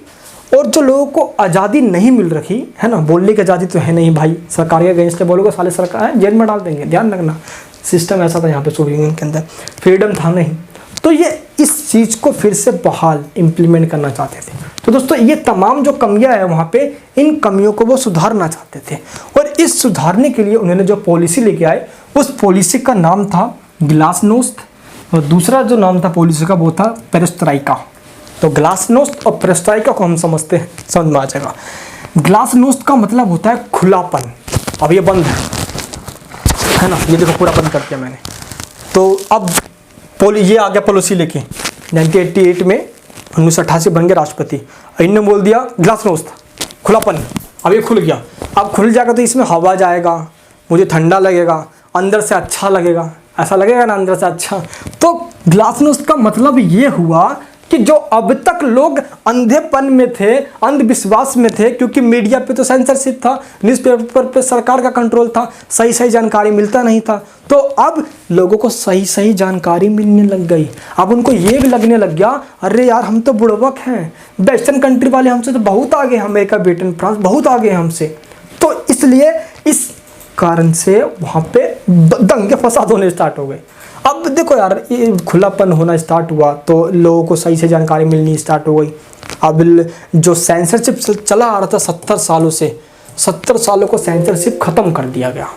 और जो लोगों को आज़ादी नहीं मिल रही है ना, बोलने की आज़ादी तो है नहीं भाई, सरकार के अगेंस्ट बोलोगे साले सरकार जेल में डाल देंगे, ध्यान रखना। सिस्टम ऐसा था यहाँ पे सोवियत यूनियन के अंदर, फ्रीडम था नहीं। तो ये इस चीज़ को फिर से बहाल इम्प्लीमेंट करना चाहते थे। तो दोस्तों ये तमाम जो कमियां हैं वहाँ पे, इन कमियों को वो सुधारना चाहते थे, और इस सुधारने के लिए उन्होंने जो पॉलिसी लेके आए, उस पॉलिसी का नाम था ग्लासनोस्त, और दूसरा जो नाम था पॉलिसी का वो था पेरेस्ट्राइका। तो ग्लासनोस्त और पेरेस्ट्राइका को हम समझते हैं, समझ में आ जाएगा। ग्लासनोस्त का मतलब होता है खुलापन। अब ये बंद है ना, ये देखो पूरा बंद कर दिया मैंने। तो अब ये आ गया पॉलिसी लेके 1988 में, 1988 बन गए राष्ट्रपति, इनने बोल दिया ग्लासनोस्त खुलापन। अब ये खुल गया, अब खुल जाएगा तो इसमें हवा जाएगा, मुझे ठंडा लगेगा, अंदर से अच्छा लगेगा, ऐसा लगेगा ना अंदर से अच्छा। तो ग्लासनोस्त का मतलब ये हुआ कि जो अब तक लोग अंधेपन में थे, अंधविश्वास में थे, क्योंकि मीडिया पे तो सेंसरशिप था, न्यूज़पेपर पे सरकार का कंट्रोल था, सही सही जानकारी मिलता नहीं था। तो अब लोगों को सही सही जानकारी मिलने लग गई। अब उनको ये भी लगने लग गया, अरे यार हम तो बुड़बक हैं, वेस्टर्न कंट्री वाले हमसे तो बहुत आगे हैं, अमेरिका ब्रिटेन फ्रांस बहुत आगे हैं हमसे। तो इसलिए इस कारण से वहाँ पे दंगे फसाद होने स्टार्ट हो गए। अब देखो यार, ये खुलापन होना स्टार्ट हुआ तो लोगों को सही से जानकारी मिलनी स्टार्ट हो गई। अब जो सेंसरशिप चला आ रहा था 70 सालों से, 70 सालों को सेंसरशिप ख़त्म कर दिया गया।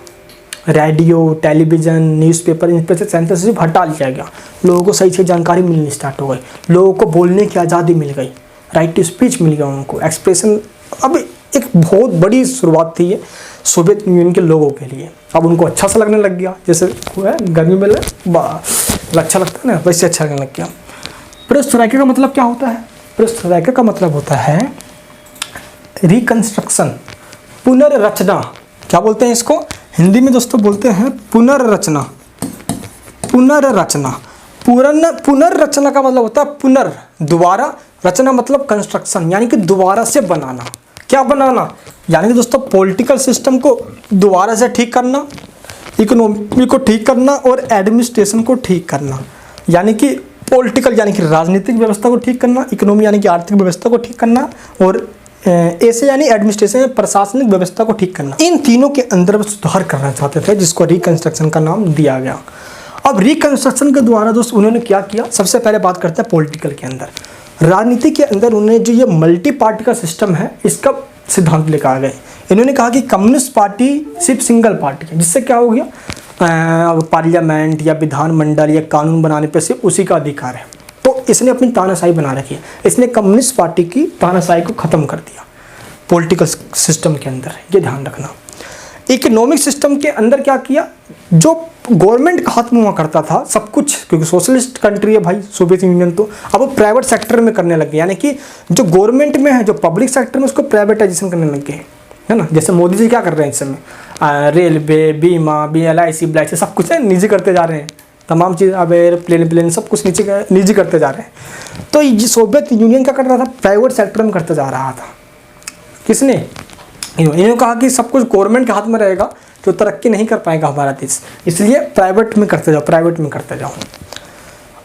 रेडियो, टेलीविज़न, न्यूज़पेपर, इन पर से सेंसरशिप हटा लिया गया। लोगों को सही से जानकारी मिलनी स्टार्ट हो गई, लोगों को बोलने की आज़ादी मिल गई, राइट टू स्पीच मिल गया उनको, एक्सप्रेशन। अब एक बहुत बड़ी शुरुआत थी ये सोवियत यूनियन के लोगों के लिए। अब उनको अच्छा सा लगने लग गया, जैसे गर्मी में अच्छा लगता है ना, वैसे अच्छा लगने लग गया। पेरेस्ट्राइका का मतलब क्या होता है? पेरेस्ट्राइका का मतलब होता है रिकंस्ट्रक्शन, पुनर्रचना। क्या बोलते हैं इसको हिंदी में दोस्तों? बोलते हैं पुनर्रचना। पुनर्रचना, पुनर्रचना का मतलब होता है पुनर्, दोबारा, रचना मतलब कंस्ट्रक्शन, यानी कि दोबारा से बनाना। क्या बनाना? यानी कि दोस्तों पॉलिटिकल सिस्टम को दोबारा से ठीक करना, इकोनॉमी को ठीक करना और एडमिनिस्ट्रेशन को ठीक करना। यानी कि पॉलिटिकल यानी कि राजनीतिक व्यवस्था को ठीक करना, इकोनॉमी यानी कि आर्थिक व्यवस्था को ठीक करना, और ऐसे यानी एडमिनिस्ट्रेशन, प्रशासनिक व्यवस्था को ठीक करना। इन तीनों के अंदर सुधार करना चाहते थे, जिसको रिकंस्ट्रक्शन का नाम दिया गया। अब रिकंस्ट्रक्शन के द्वारा दोस्त उन्होंने क्या किया, सबसे पहले बात करते हैं पॉलिटिकल के अंदर, राजनीति के अंदर उन्होंने जो ये मल्टी पार्टी का सिस्टम है इसका सिद्धांत लेकर आ गए। इन्होंने कहा कि कम्युनिस्ट पार्टी सिर्फ सिंगल पार्टी है, जिससे क्या हो गया, पार्लियामेंट या विधानमंडल या कानून बनाने पर सिर्फ उसी का अधिकार है। तो इसने अपनी तानाशाही बना रखी है, इसने कम्युनिस्ट पार्टी की तानाशाही को ख़त्म कर दिया पॉलिटिकल सिस्टम के अंदर, ये ध्यान रखना। इकोनॉमिक सिस्टम के अंदर क्या किया, जो गवर्नमेंट का हाथ में हुआ करता था सब कुछ, क्योंकि सोशलिस्ट कंट्री है भाई सोवियत यूनियन, तो अब वो प्राइवेट सेक्टर में करने लग गए, यानी कि जो गवर्नमेंट में है, जो पब्लिक सेक्टर में, उसको प्राइवेटाइजेशन करने लग गए, है ना। जैसे मोदी जी क्या कर रहे हैं इस समय, रेलवे, बीमा, LIC, BLIC सब कुछ है निजी करते जा रहे हैं, तमाम चीज़, अब एयरप्लेन सब कुछ निजी करते जा रहे हैं। तो ये सोवियत यूनियन क्या कर रहा था, प्राइवेट सेक्टर में करते जा रहा था। किसने, इन्होंने कहा कि सब कुछ गवर्नमेंट के हाथ में रहेगा तो तरक्की नहीं कर पाएगा हमारा देश, इसलिए प्राइवेट में करते जाओ, प्राइवेट में करते जाओ।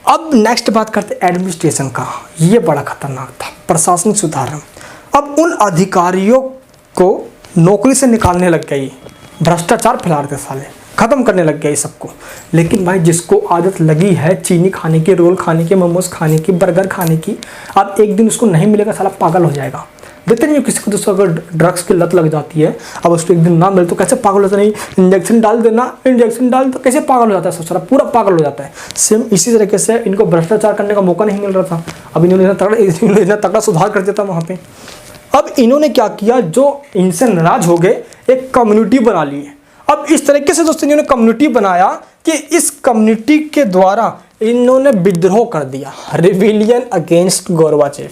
अब नेक्स्ट बात करते एडमिनिस्ट्रेशन का, ये बड़ा खतरनाक था, प्रशासनिक सुधार। अब उन अधिकारियों को नौकरी से निकालने लग गई, भ्रष्टाचार फैला रहे थे साले, ख़त्म करने लग गया सबको। लेकिन भाई जिसको आदत लगी है चीनी खाने की, रोल खाने की, मोमोज खाने की, बर्गर खाने की, अब एक दिन उसको नहीं मिलेगा साला पागल हो जाएगा। देखते नहीं हो किसी को दोस्तों, अगर ड्रग्स की लत लग जाती है, अब उसको एक दिन ना मिले तो कैसे पागल होता, नहीं इंजेक्शन डाल देना, इंजेक्शन डाल तो कैसे पागल हो जाता है, सोच रहा पूरा पागल हो जाता है। सेम इसी तरीके से इनको भ्रष्टाचार करने का मौका नहीं मिल रहा था, अब इन्होंने इतना तगड़ा सुधार कर दिया था वहाँ पे। अब इन्होंने क्या किया, जो इनसे नाराज हो गए, एक कम्युनिटी बना ली है। अब इस तरीके से दोस्तों इन्होंने कम्युनिटी बनाया कि इस कम्युनिटी के द्वारा इन्होंने विद्रोह कर दिया, रिविलियन अगेंस्ट गोरबाचेव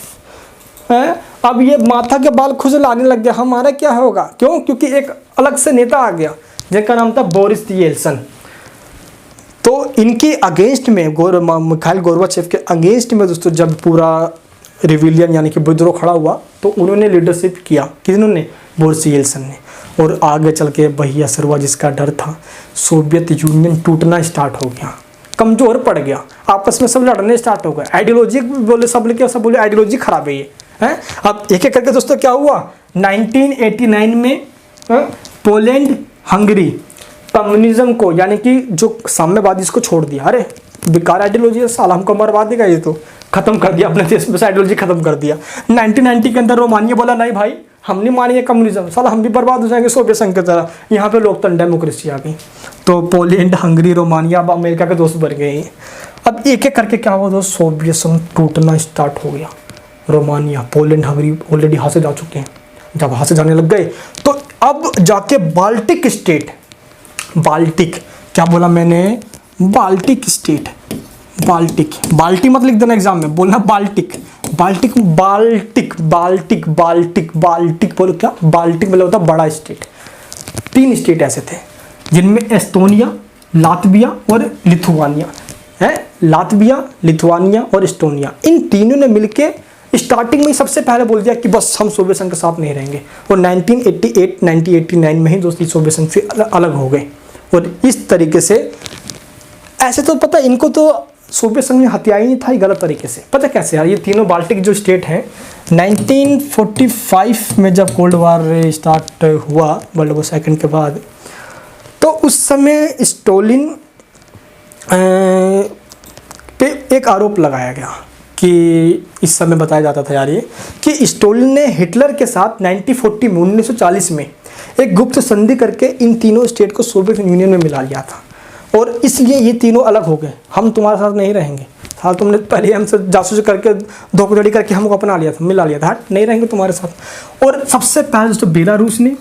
है। अब ये माथा के बाल खुजलाने लग गया, हमारा क्या होगा, क्यों, क्योंकि एक अलग से नेता आ गया जिनका नाम था बोरिस येल्सन। तो इनके अगेंस्ट में, मिखाइल गोरबाचेव के अगेंस्ट में दोस्तों जब पूरा रिविलियन यानी कि विद्रोह खड़ा हुआ, तो उन्होंने लीडरशिप किया, किन्होंने, बोरिस येल्सन ने। और आगे चल के वही असर हुआ जिसका डर था, सोवियत यूनियन टूटना स्टार्ट हो गया, कमज़ोर पड़ गया, आपस में सब लड़ने स्टार्ट हो गए, आइडियोलॉजी बोले सब लेके, सब बोले आइडियोलॉजी खराब है ये है। अब एक एक करके दोस्तों क्या हुआ, 1989 में पोलैंड हंगरी कम्युनिज्म को, यानी कि जो साम्यवादी, इसको छोड़ दिया। अरे बेकार आइडियोलॉजी है साला, हमको मरवा देगा ये, तो खत्म कर दिया अपने देश में से, आइडियोलॉजी खत्म कर दिया। 1990 के अंदर रोमानिया बोला नहीं भाई हम नहीं मानेंगे कम्युनिज्म, साला हम भी बर्बाद हो जाएंगे सोवियत संघ की तरह। यहाँ पे लोकतंत्र डेमोक्रेसी आ गई, तो पोलैंड, हंगरी, रोमानिया अब अमेरिका के दोस्त बन गए। अब एक एक करके क्या हुआ दोस्त, सोवियत संघ टूटना स्टार्ट हो गया। रोमानिया, पोलैंड, हंगरी ऑलरेडी हाथ से जा चुके हैं, जब हाथ से जाने लग गए तो अब जाके बाल्टिक स्टेट, बाल्टिक क्या बोला मैंने, बाल्टिक स्टेट, बाल्टिक, बाल्टी मत लिख देना एग्जाम में, बोलना Baltic, Baltic, Baltic, Baltic, Baltic, Baltic बोलो क्या, बाल्टिक मतलब होता बड़ा स्टेट। 3 स्टेट ऐसे थे जिनमें एस्टोनिया, लातविया और लिथुआनिया है, लातविया, लिथुआनिया और एस्टोनिया, इन तीनों ने मिलके स्टार्टिंग में सबसे पहले बोल दिया कि बस हम सोवियत संघ के साथ नहीं रहेंगे, और 1989 में ही दोस्ती सोवियत संघ से अलग हो गए। और इस तरीके से, ऐसे तो पता इनको तो सोवियत संघ ने हथियार ही नहीं था, गलत तरीके से, पता कैसे यार, ये तीनों बाल्टिक जो स्टेट हैं 1945 में जब कोल्ड वार स्टार्ट हुआ, वर्ल्ड वॉर सेकेंड के बाद, तो उस समय स्टोलिन पे एक आरोप लगाया गया कि इस समय बताया जाता था यार ये, कि स्टोलिन ने हिटलर के साथ 1940 में एक गुप्त संधि करके इन तीनों स्टेट को सोवियत यूनियन में मिला लिया था, और इसलिए ये तीनों अलग हो गए, हम तुम्हारे साथ नहीं रहेंगे, हाँ तुमने पहले हमसे जासूसी करके धोखाधड़ी करके हमको अपना लिया था, मिला लिया था, नहीं रहेंगे तुम्हारे साथ। और सबसे पहले दोस्तों बेलारूस ने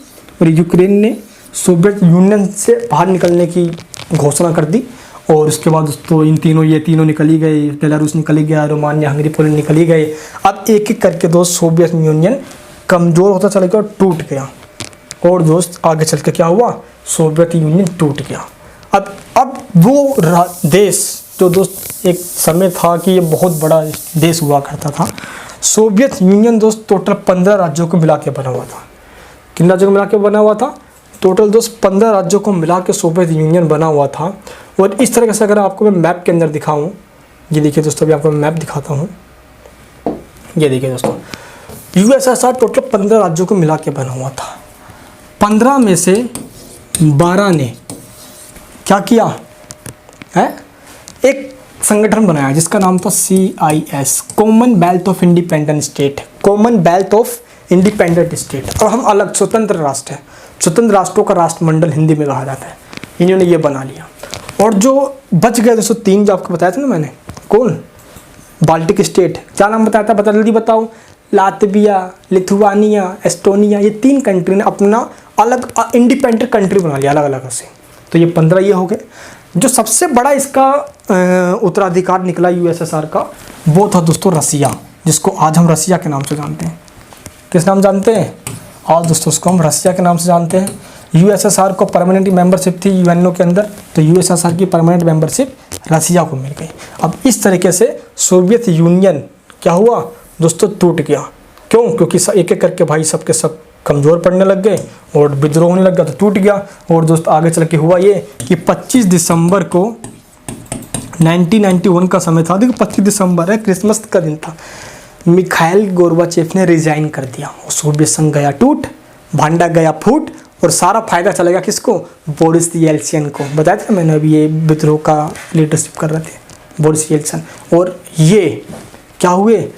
और यूक्रेन ने सोवियत यूनियन से बाहर निकलने की घोषणा कर दी, और उसके बाद दोस्तों ये तीनों निकल ही गए, बेलारूस निकल ही गया, रोमानिया, हंगरी, पोलैंड निकल ही गए। अब एक एक करके दोस्त सोवियत यूनियन कमज़ोर होता चला गया और टूट गया, और दोस्त आगे चल के क्या हुआ, सोवियत यूनियन टूट गया। अब वो देश जो दोस्त एक समय था कि ये बहुत बड़ा देश हुआ करता था, सोवियत यूनियन दोस्त टोटल 15 राज्यों को मिला के बना हुआ था। किन राज्यों को मिला के बना हुआ था, टोटल दोस्त 15 राज्यों को मिला के सोवियत यूनियन बना हुआ था। और इस तरह से अगर आपको मैं मैप के अंदर दिखाऊं, ये देखिए दोस्तों, अभी आपको मैं मैप दिखाता हूँ, ये देखिए दोस्तों, यूएसएसआर टोटल 15 राज्यों को मिला के बना हुआ था। 15 में से 12 ने क्या किया है, एक संगठन बनाया जिसका नाम था CIS, Commonwealth of independent state, Commonwealth of independent state. और हम अलग स्वतंत्र राष्ट्र हैं, स्वतंत्र राष्ट्रों का राष्ट्रमंडल हिंदी में कहा जाता है। इन्होंने ये बना लिया। और जो बच गए 203 जो आपको बताया था ना मैंने, कौन, बाल्टिक स्टेट, क्या नाम बताया था, बता जल्दी बताओ, लातविया, लिथुआनिया, एस्टोनिया, ये 3 कंट्री ने अपना अलग इंडिपेंडेंट कंट्री बना लिया अलग अलग से। तो ये 15 ये हो गए। जो सबसे बड़ा इसका उत्तराधिकार निकला यूएसएसआर का, वो था दोस्तों रसिया, जिसको आज हम रसिया के नाम से जानते हैं। किस नाम जानते हैं आज दोस्तों, उसको हम रसिया के नाम से जानते हैं। यूएसएसआर को परमानेंट मेंबरशिप थी यूएनओ के अंदर, तो यूएसएसआर की परमानेंट मेंबरशिप रसिया को मिल गई। अब इस तरीके से सोवियत यूनियन क्या हुआ दोस्तों, टूट गया। क्यों? क्योंकि एक एक करके भाई सबके सब कमज़ोर पड़ने लग गए और विद्रोह होने लग गया, तो टूट गया। और दोस्त आगे चल के हुआ ये कि 25 दिसंबर को 1991 का समय था, देखो 25 दिसंबर है, क्रिसमस का दिन था, मिखाइल गोर्बाचेव ने रिजाइन कर दिया और सोवियत संघ गया टूट, भांडा गया फूट, और सारा फायदा चलेगा किसको, बोरिस येल्सिन को। बताया था मैंने अभी, ये विद्रोह का लीडरशिप कर रहे थे बोरिस येल्सिन। और ये क्या हुए,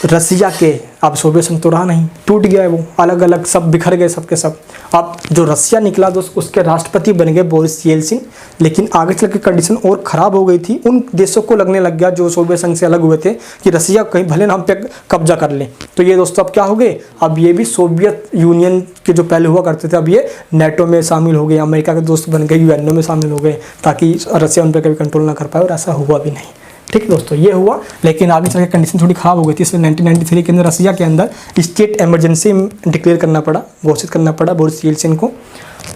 रसिया के, अब सोवियत संघ तो रहा नहीं, टूट गया है वो, अलग अलग सब बिखर गए सबके सब। अब जो रसिया निकला दोस्त, उसके राष्ट्रपति बन गए बोरिस येल्सिन। लेकिन आगे चल के कंडीशन और ख़राब हो गई थी, उन देशों को लगने लग गया जो सोवियत संघ से अलग हुए थे कि रसिया कहीं भले ना हम पे कब्जा कर ले। तो ये दोस्तों अब क्या हो गए, अब ये भी सोवियत यूनियन के जो पहले हुआ करते थे, अब ये नेटो में शामिल हो गए, अमेरिका के दोस्त बन गए, यूएनओ में शामिल हो गए, ताकि रसिया उन पर कभी कंट्रोल ना कर पाए। और ऐसा हुआ भी नहीं, ठीक है दोस्तों, ये हुआ। लेकिन आगे चल के कंडीशन थोड़ी ख़राब हो गई थी, इसलिए 1993 के अंदर रसिया के अंदर स्टेट इमरजेंसी डिक्लेयर करना पड़ा, घोषित करना पड़ा बोरिस येल्सिन को।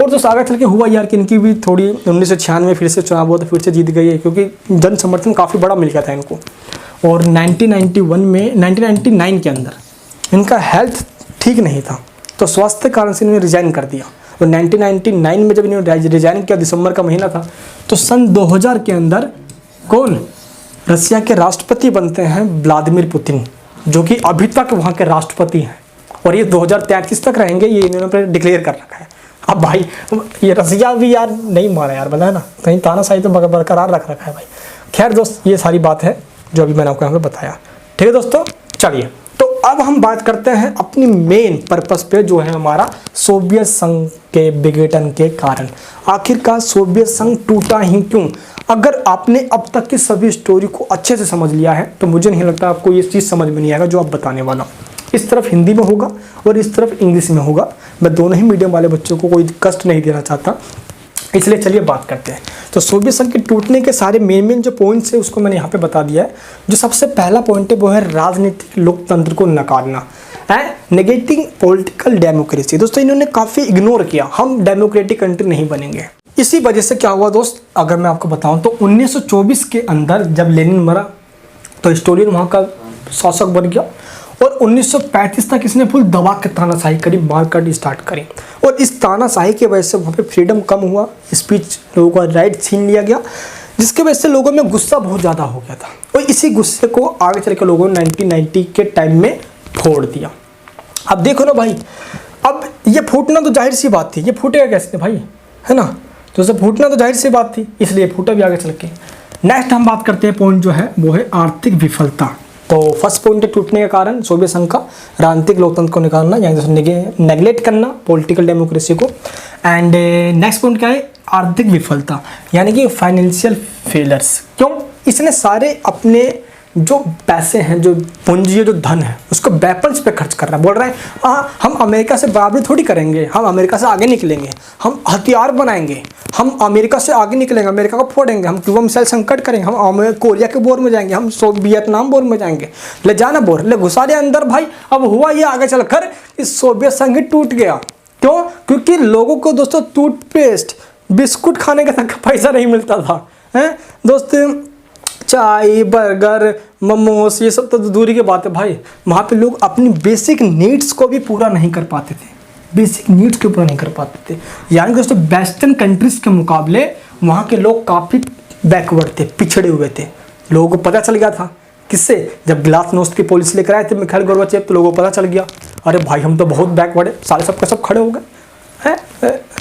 और दोस्तों आगे चल के हुआ यार कि इनकी भी थोड़ी 1996 में फिर से चुनाव हुआ, तो फिर से जीत गई है, क्योंकि जन समर्थन काफ़ी बड़ा मिल गया था इनको। और 1999 के अंदर इनका हेल्थ ठीक नहीं था, तो स्वास्थ्य कारण से इन्होंने रिजाइन कर दिया। और 1999 में जब इन्होंने रिजाइन किया, दिसंबर का महीना था, तो सन 2000 के अंदर कौन रसिया के राष्ट्रपति बनते हैं, व्लादिमीर पुतिन, जो कि अभी तक वहाँ के राष्ट्रपति हैं। और ये 2033 तक रहेंगे, ये इन्होंने डिक्लेयर कर रखा है। अब भाई ये रसिया भी यार नहीं मारा यार, बताया ना, कहीं तानाशाही तो बरकरार रख रखा है भाई। खैर दोस्त, ये सारी बात है जो अभी मैंने आपको यहाँ पे बताया, ठीक है दोस्तों। चलिए, तो अब हम बात करते हैं अपनी मेन पर्पस पे, जो है हमारा सोवियत संघ के विघटन के कारण। आखिरकार सोवियत संघ टूटा ही क्यों? अगर आपने अब तक की सभी स्टोरी को अच्छे से समझ लिया है, तो मुझे नहीं लगता आपको ये चीज़ समझ में नहीं आएगा जो आप बताने वाला। इस तरफ हिंदी में होगा और इस तरफ इंग्लिश में होगा। मैं दोनों ही मीडियम वाले बच्चों को कोई कष्ट नहीं देना चाहता, इसलिए चलिए बात करते हैं। तो सोवियत संघ के टूटने के सारे मेन जो पॉइंट्स है उसको मैंने यहाँ पे बता दिया है। जो सबसे पहला पॉइंट है वो है राजनीतिक लोकतंत्र को नकारना, है नेगेटिंग पॉलिटिकल डेमोक्रेसी। दोस्तों इन्होंने काफ़ी इग्नोर किया, हम डेमोक्रेटिक कंट्री नहीं बनेंगे। इसी वजह से क्या हुआ दोस्त, अगर मैं आपको बताऊं तो 1924 के अंदर जब लेनिन मरा, तो स्टालिन वहाँ का शासक बन गया। और 1935 तक इसने फुल दबा के तानाशाही करी, मारकाट स्टार्ट करी। और इस तानाशाही की वजह से वहाँ पे फ्रीडम कम हुआ, स्पीच लोगों का राइट छीन लिया गया, जिसकी वजह से लोगों में गुस्सा बहुत ज़्यादा हो गया था। और इसी गुस्से को आगे चल के लोगों ने 1990 के टाइम में फोड़ दिया। अब देखो ना भाई, अब ये फूटना तो जाहिर सी बात थी, ये फूटेगा कैसे भाई, है ना, तो उसे फूटना तो जाहिर सी बात थी, इसलिए फूटा भी आगे चल के। नेक्स्ट हम बात करते हैं पॉइंट जो है वो है आर्थिक विफलता। तो फर्स्ट पॉइंट है टूटने के कारण सोवियत संघ का, राजनीतिक लोकतंत्र को निकालना, यानी नेगलेक्ट करना पॉलिटिकल डेमोक्रेसी को। एंड नेक्स्ट पॉइंट क्या है, आर्थिक विफलता, यानी कि फाइनेंशियल फेलर्स। क्यों? इसने सारे अपने जो पैसे हैं, जो पूंजी है, जो धन है, उसको वेपन्स पे खर्च कर रहा है। बोल रहा है हम अमेरिका से बराबरी थोड़ी करेंगे, हम अमेरिका से आगे निकलेंगे, हम हथियार बनाएंगे, हम अमेरिका से आगे निकलेंगे, अमेरिका को फोड़ेंगे, हम क्यूबा मिसाइल संकट करेंगे, हम कोरिया के बोर में जाएंगे, हम वियतनाम बोर में जाएंगे, ले जाना बोर, ले घुसा रहे अंदर भाई। अब हुआ ये आगे चलकर इस सोवियत संघ टूट गया। क्यों? क्योंकि लोगों को दोस्तों टूथपेस्ट बिस्कुट खाने का तक पैसा नहीं मिलता था, हैं दोस्त, चाय, बर्गर, मोमोस, ये सब तो दूरी की बात है भाई। वहाँ पे लोग अपनी बेसिक नीड्स को भी पूरा नहीं कर पाते थे, बेसिक नीड्स को पूरा नहीं कर पाते थे। यानी दोस्तों वेस्टर्न कंट्रीज़ के मुकाबले वहाँ के लोग काफ़ी बैकवर्ड थे, पिछड़े हुए थे। लोगों को पता चल गया था कि किससे? जब ग्लासनोस्ट की पॉलिसी लेकर आए थे मिखाइल गोर्बाचेव, तो लोगों को पता चल गया, अरे भाई हम तो बहुत बैकवर्ड है, सारे सबके सब खड़े हो गए हैं,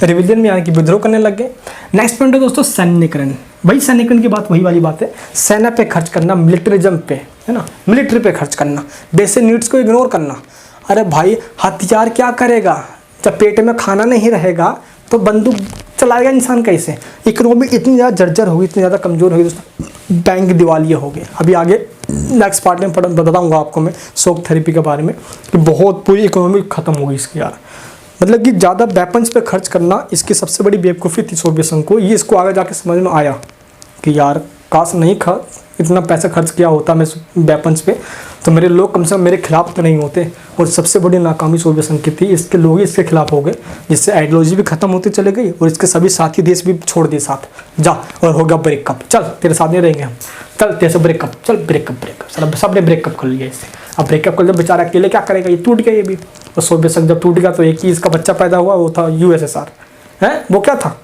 रिविजन में यानी कि विद्रोह करने लग गए। नेक्स्ट पॉइंट है दोस्तों सैन्यकरण। वही सैन्यकरण की बात, वही वाली बात है, सेना पे खर्च करना, मिलिट्रिज्म पे, है ना, मिलिट्री पे खर्च करना, बेसिक नीड्स को इग्नोर करना। अरे भाई हथियार क्या करेगा? जब पेट में खाना नहीं रहेगा तो बंदूक चलाएगा इंसान कैसे? इकोनॉमी इतनी ज़्यादा जर्जर होगी, इतनी ज़्यादा कमज़ोर होगी दोस्तों, बैंक दिवालिया हो गए। अभी आगे नेक्स्ट पार्ट में बताऊंगा आपको मैं शॉक थेरेपी के बारे में, कि बहुत पूरी इकोनॉमी खत्म होगी इसकी यार। मतलब कि ज़्यादा वेपन्स पे खर्च करना इसकी सबसे बड़ी बेवकूफ़ी थी सोवियत संघ को। ये इसको आगे जाके समझ में आया कि यार काश नहीं इतना पैसा खर्च किया होता मैं वेपन्स पे, तो मेरे लोग कम से कम मेरे खिलाफ तो नहीं होते। और सबसे बड़ी नाकामी सोवियत संघ की थी, इसके लोग ही इसके खिलाफ हो गए, जिससे आइडियोलॉजी भी खत्म होती चले गई और इसके सभी साथी देश भी छोड़ दिए साथ, जा और हो गया ब्रेकअप, चल तेरे साथ नहीं रहेंगे हम, चल तेरे से ब्रेकअप, चल ब्रेकअप, सब ने ब्रेकअप कर लिया इससे। अब ब्रेकअप कर लिया, बेचारा अकेले क्या करेगा, ये टूट गया ये भी। और सोवियत संघ जब टूट गया तो एक ही इसका बच्चा पैदा हुआ, वो था यूएसएसआर, है वो क्या था?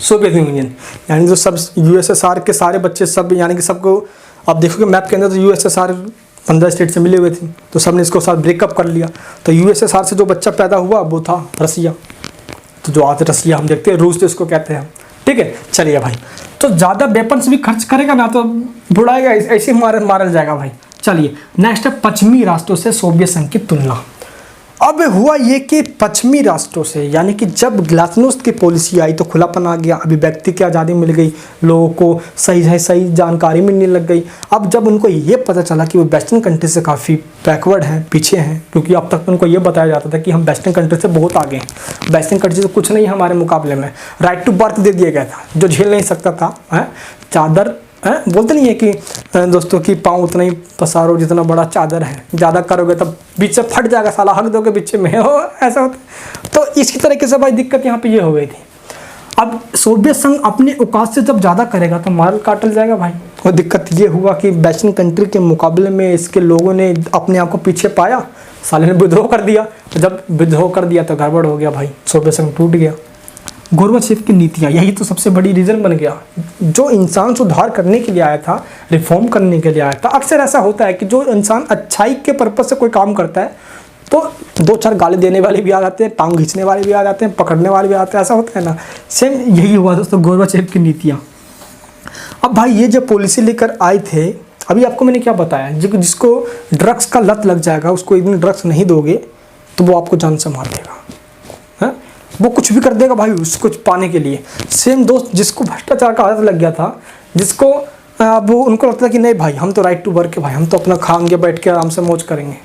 Soviet union. यानी जो सब यूएसएसआर के सारे बच्चे सब, यानी कि सबको आप देखोगे मैप के अंदर तो यूएसएसआर 15 स्टेट से मिले हुए थे, तो सबने इसको साथ ब्रेकअप कर लिया। तो यूएसएसआर से जो बच्चा पैदा हुआ वो था रसिया, तो जो आज रसिया हम देखते हैं, रूस तो इसको कहते हैं, ठीक है। चलिए भाई, तो ज़्यादा वेपन्स भी खर्च करेगा ना तो बुढ़ाएगा, ऐसे ही मारल जाएगा भाई। चलिए नेक्स्ट है पश्चिमी राष्ट्रों से सोवियत संघ की तुलना। अब हुआ ये कि पश्चिमी राष्ट्रों से, यानी कि जब ग्लासनोस्ट की पॉलिसी आई तो खुलापन आ गया, अभी व्यक्ति की आज़ादी मिल गई, लोगों को सही जानकारी मिलने लग गई। अब जब उनको ये पता चला कि वो वेस्टर्न कंट्री से काफ़ी बैकवर्ड हैं, पीछे हैं, क्योंकि अब तक उनको ये बताया जाता था कि हम वेस्टर्न कंट्री से बहुत आगे हैं, वेस्टर्न कंट्री से कुछ नहीं हमारे मुकाबले में, राइट टू बर्थ दे दिया गया था, जो झेल नहीं सकता था, है चादर, बोलते नहीं है कि दोस्तों की पाँव उतना ही पसारो जितना बड़ा चादर है, ज़्यादा करोगे तब बीच से फट जाएगा, साला हक दोगे बीच में, हो ऐसा होता। तो इसी तरीके से भाई दिक्कत यहाँ पे ये हो गई थी। अब सोवियत संघ अपने औकात से जब ज़्यादा करेगा तो मार काटल जाएगा भाई। और दिक्कत ये हुआ कि वेस्टर्न कंट्री के मुकाबले में इसके लोगों ने अपने आप को पीछे पाया, साले ने विद्रोह कर दिया। जब विद्रोह कर दिया तो गड़बड़ हो गया भाई, सोवियत संघ टूट गया। गोर्बाचेव की नीतियाँ, यही तो सबसे बड़ी रीज़न बन गया। जो इंसान सुधार करने के लिए आया था, रिफॉर्म करने के लिए आया था, अक्सर ऐसा होता है कि जो इंसान अच्छाई के पर्पज़ से कोई काम करता है तो 2-4 गाली देने वाले भी आ जाते हैं, टांग खींचने वाले भी आ जाते हैं, पकड़ने वाले भी आते हैं, ऐसा होता है ना। सेम यही हुआ दोस्तों गोर्बाचेव की नीतियाँ। अब भाई ये जो पॉलिसी लेकर आए थे, अभी आपको मैंने क्या बताया, जिसको ड्रग्स का लत लग जाएगा, उसको एक दिन ड्रग्स नहीं दोगे तो वो आपको जान से मार देगा, वो कुछ भी कर देगा भाई उसको पाने के लिए। सेम दोस्त जिसको भ्रष्टाचार का आदत लग गया था, जिसको अब उनको लगता है कि नहीं भाई हम तो राइट टू वर्क है भाई, हम तो अपना खाएंगे बैठ के आराम से मौज करेंगे,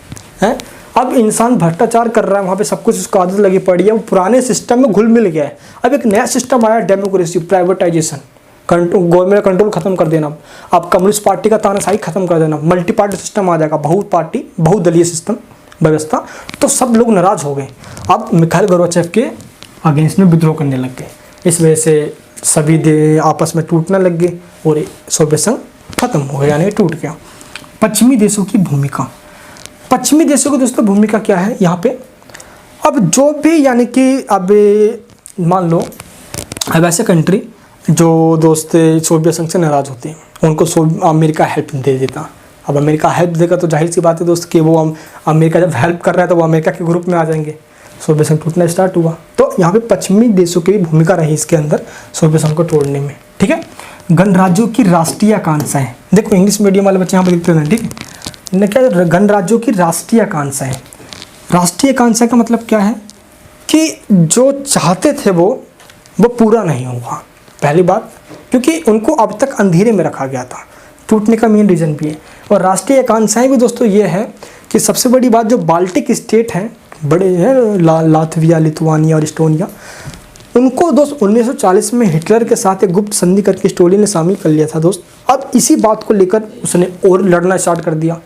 हैं। अब इंसान भ्रष्टाचार कर रहा है, वहाँ पे सब कुछ उसको आदत लगी पड़ी है, वो पुराने सिस्टम में घुल मिल गया है। अब एक नया सिस्टम आया, डेमोक्रेसी, प्राइवेटाइजेशन, गवर्नमेंट कंट्रोल खत्म कर देना, अब कम्युनिस्ट पार्टी का तानाशाही खत्म कर देना, मल्टी पार्टी सिस्टम आ जाएगा, बहुदलीय सिस्टम व्यवस्था। तो सब लोग नाराज़ हो गए। अब मिखाइल गोर्बाचेव के अगेंस्ट में विद्रोह करने लग गए। इस वजह से सभी आपस में टूटने लग गए और सोवियत संघ खत्म हो गया, यानी टूट गया। पश्चिमी देशों की भूमिका, पश्चिमी देशों की दोस्तों भूमिका क्या है यहाँ पे? अब जो भी, यानी कि अब मान लो अब ऐसे कंट्री जो दोस्त सोवियत संघ से नाराज़ होते हैं, उनको अमेरिका हेल्प दे देता। अब अमेरिका हेल्प देगा तो जाहिर सी बात है दोस्त कि वो अमेरिका जब हेल्प कर रहा है तो वो अमेरिका के ग्रुप में आ जाएंगे, सोवियत संघ टूटना स्टार्ट हुआ। तो यहाँ पे पश्चिमी देशों की भी भूमिका रही इसके अंदर सोवियत संघ को तोड़ने में, ठीक है। गणराज्यों की राष्ट्रीय आकांक्षाएं, देखो इंग्लिश मीडियम वाले बच्चे यहाँ पे लिखते हैं, ठीक है। क्या गणराज्यों की राष्ट्रीय आकांक्षाएं, राष्ट्रीय आकांक्षा का मतलब क्या है कि जो चाहते थे वो पूरा नहीं हुआ, पहली बात, क्योंकि उनको अब तक अंधेरे में रखा गया था। टूटने का मेन रीज़न भी है। और राष्ट्रीय आकांक्षाएं भी दोस्तों ये है कि सबसे बड़ी बात, जो बाल्टिक स्टेट हैं बड़े हैं, लातविया, लिथुआनिया और इस्टोनिया, उनको दोस्त 1940 में हिटलर के साथ एक गुप्त संधि करके स्टोलिन ने शामिल कर लिया था दोस्त। अब इसी बात को लेकर उसने और लड़ना स्टार्ट कर दिया।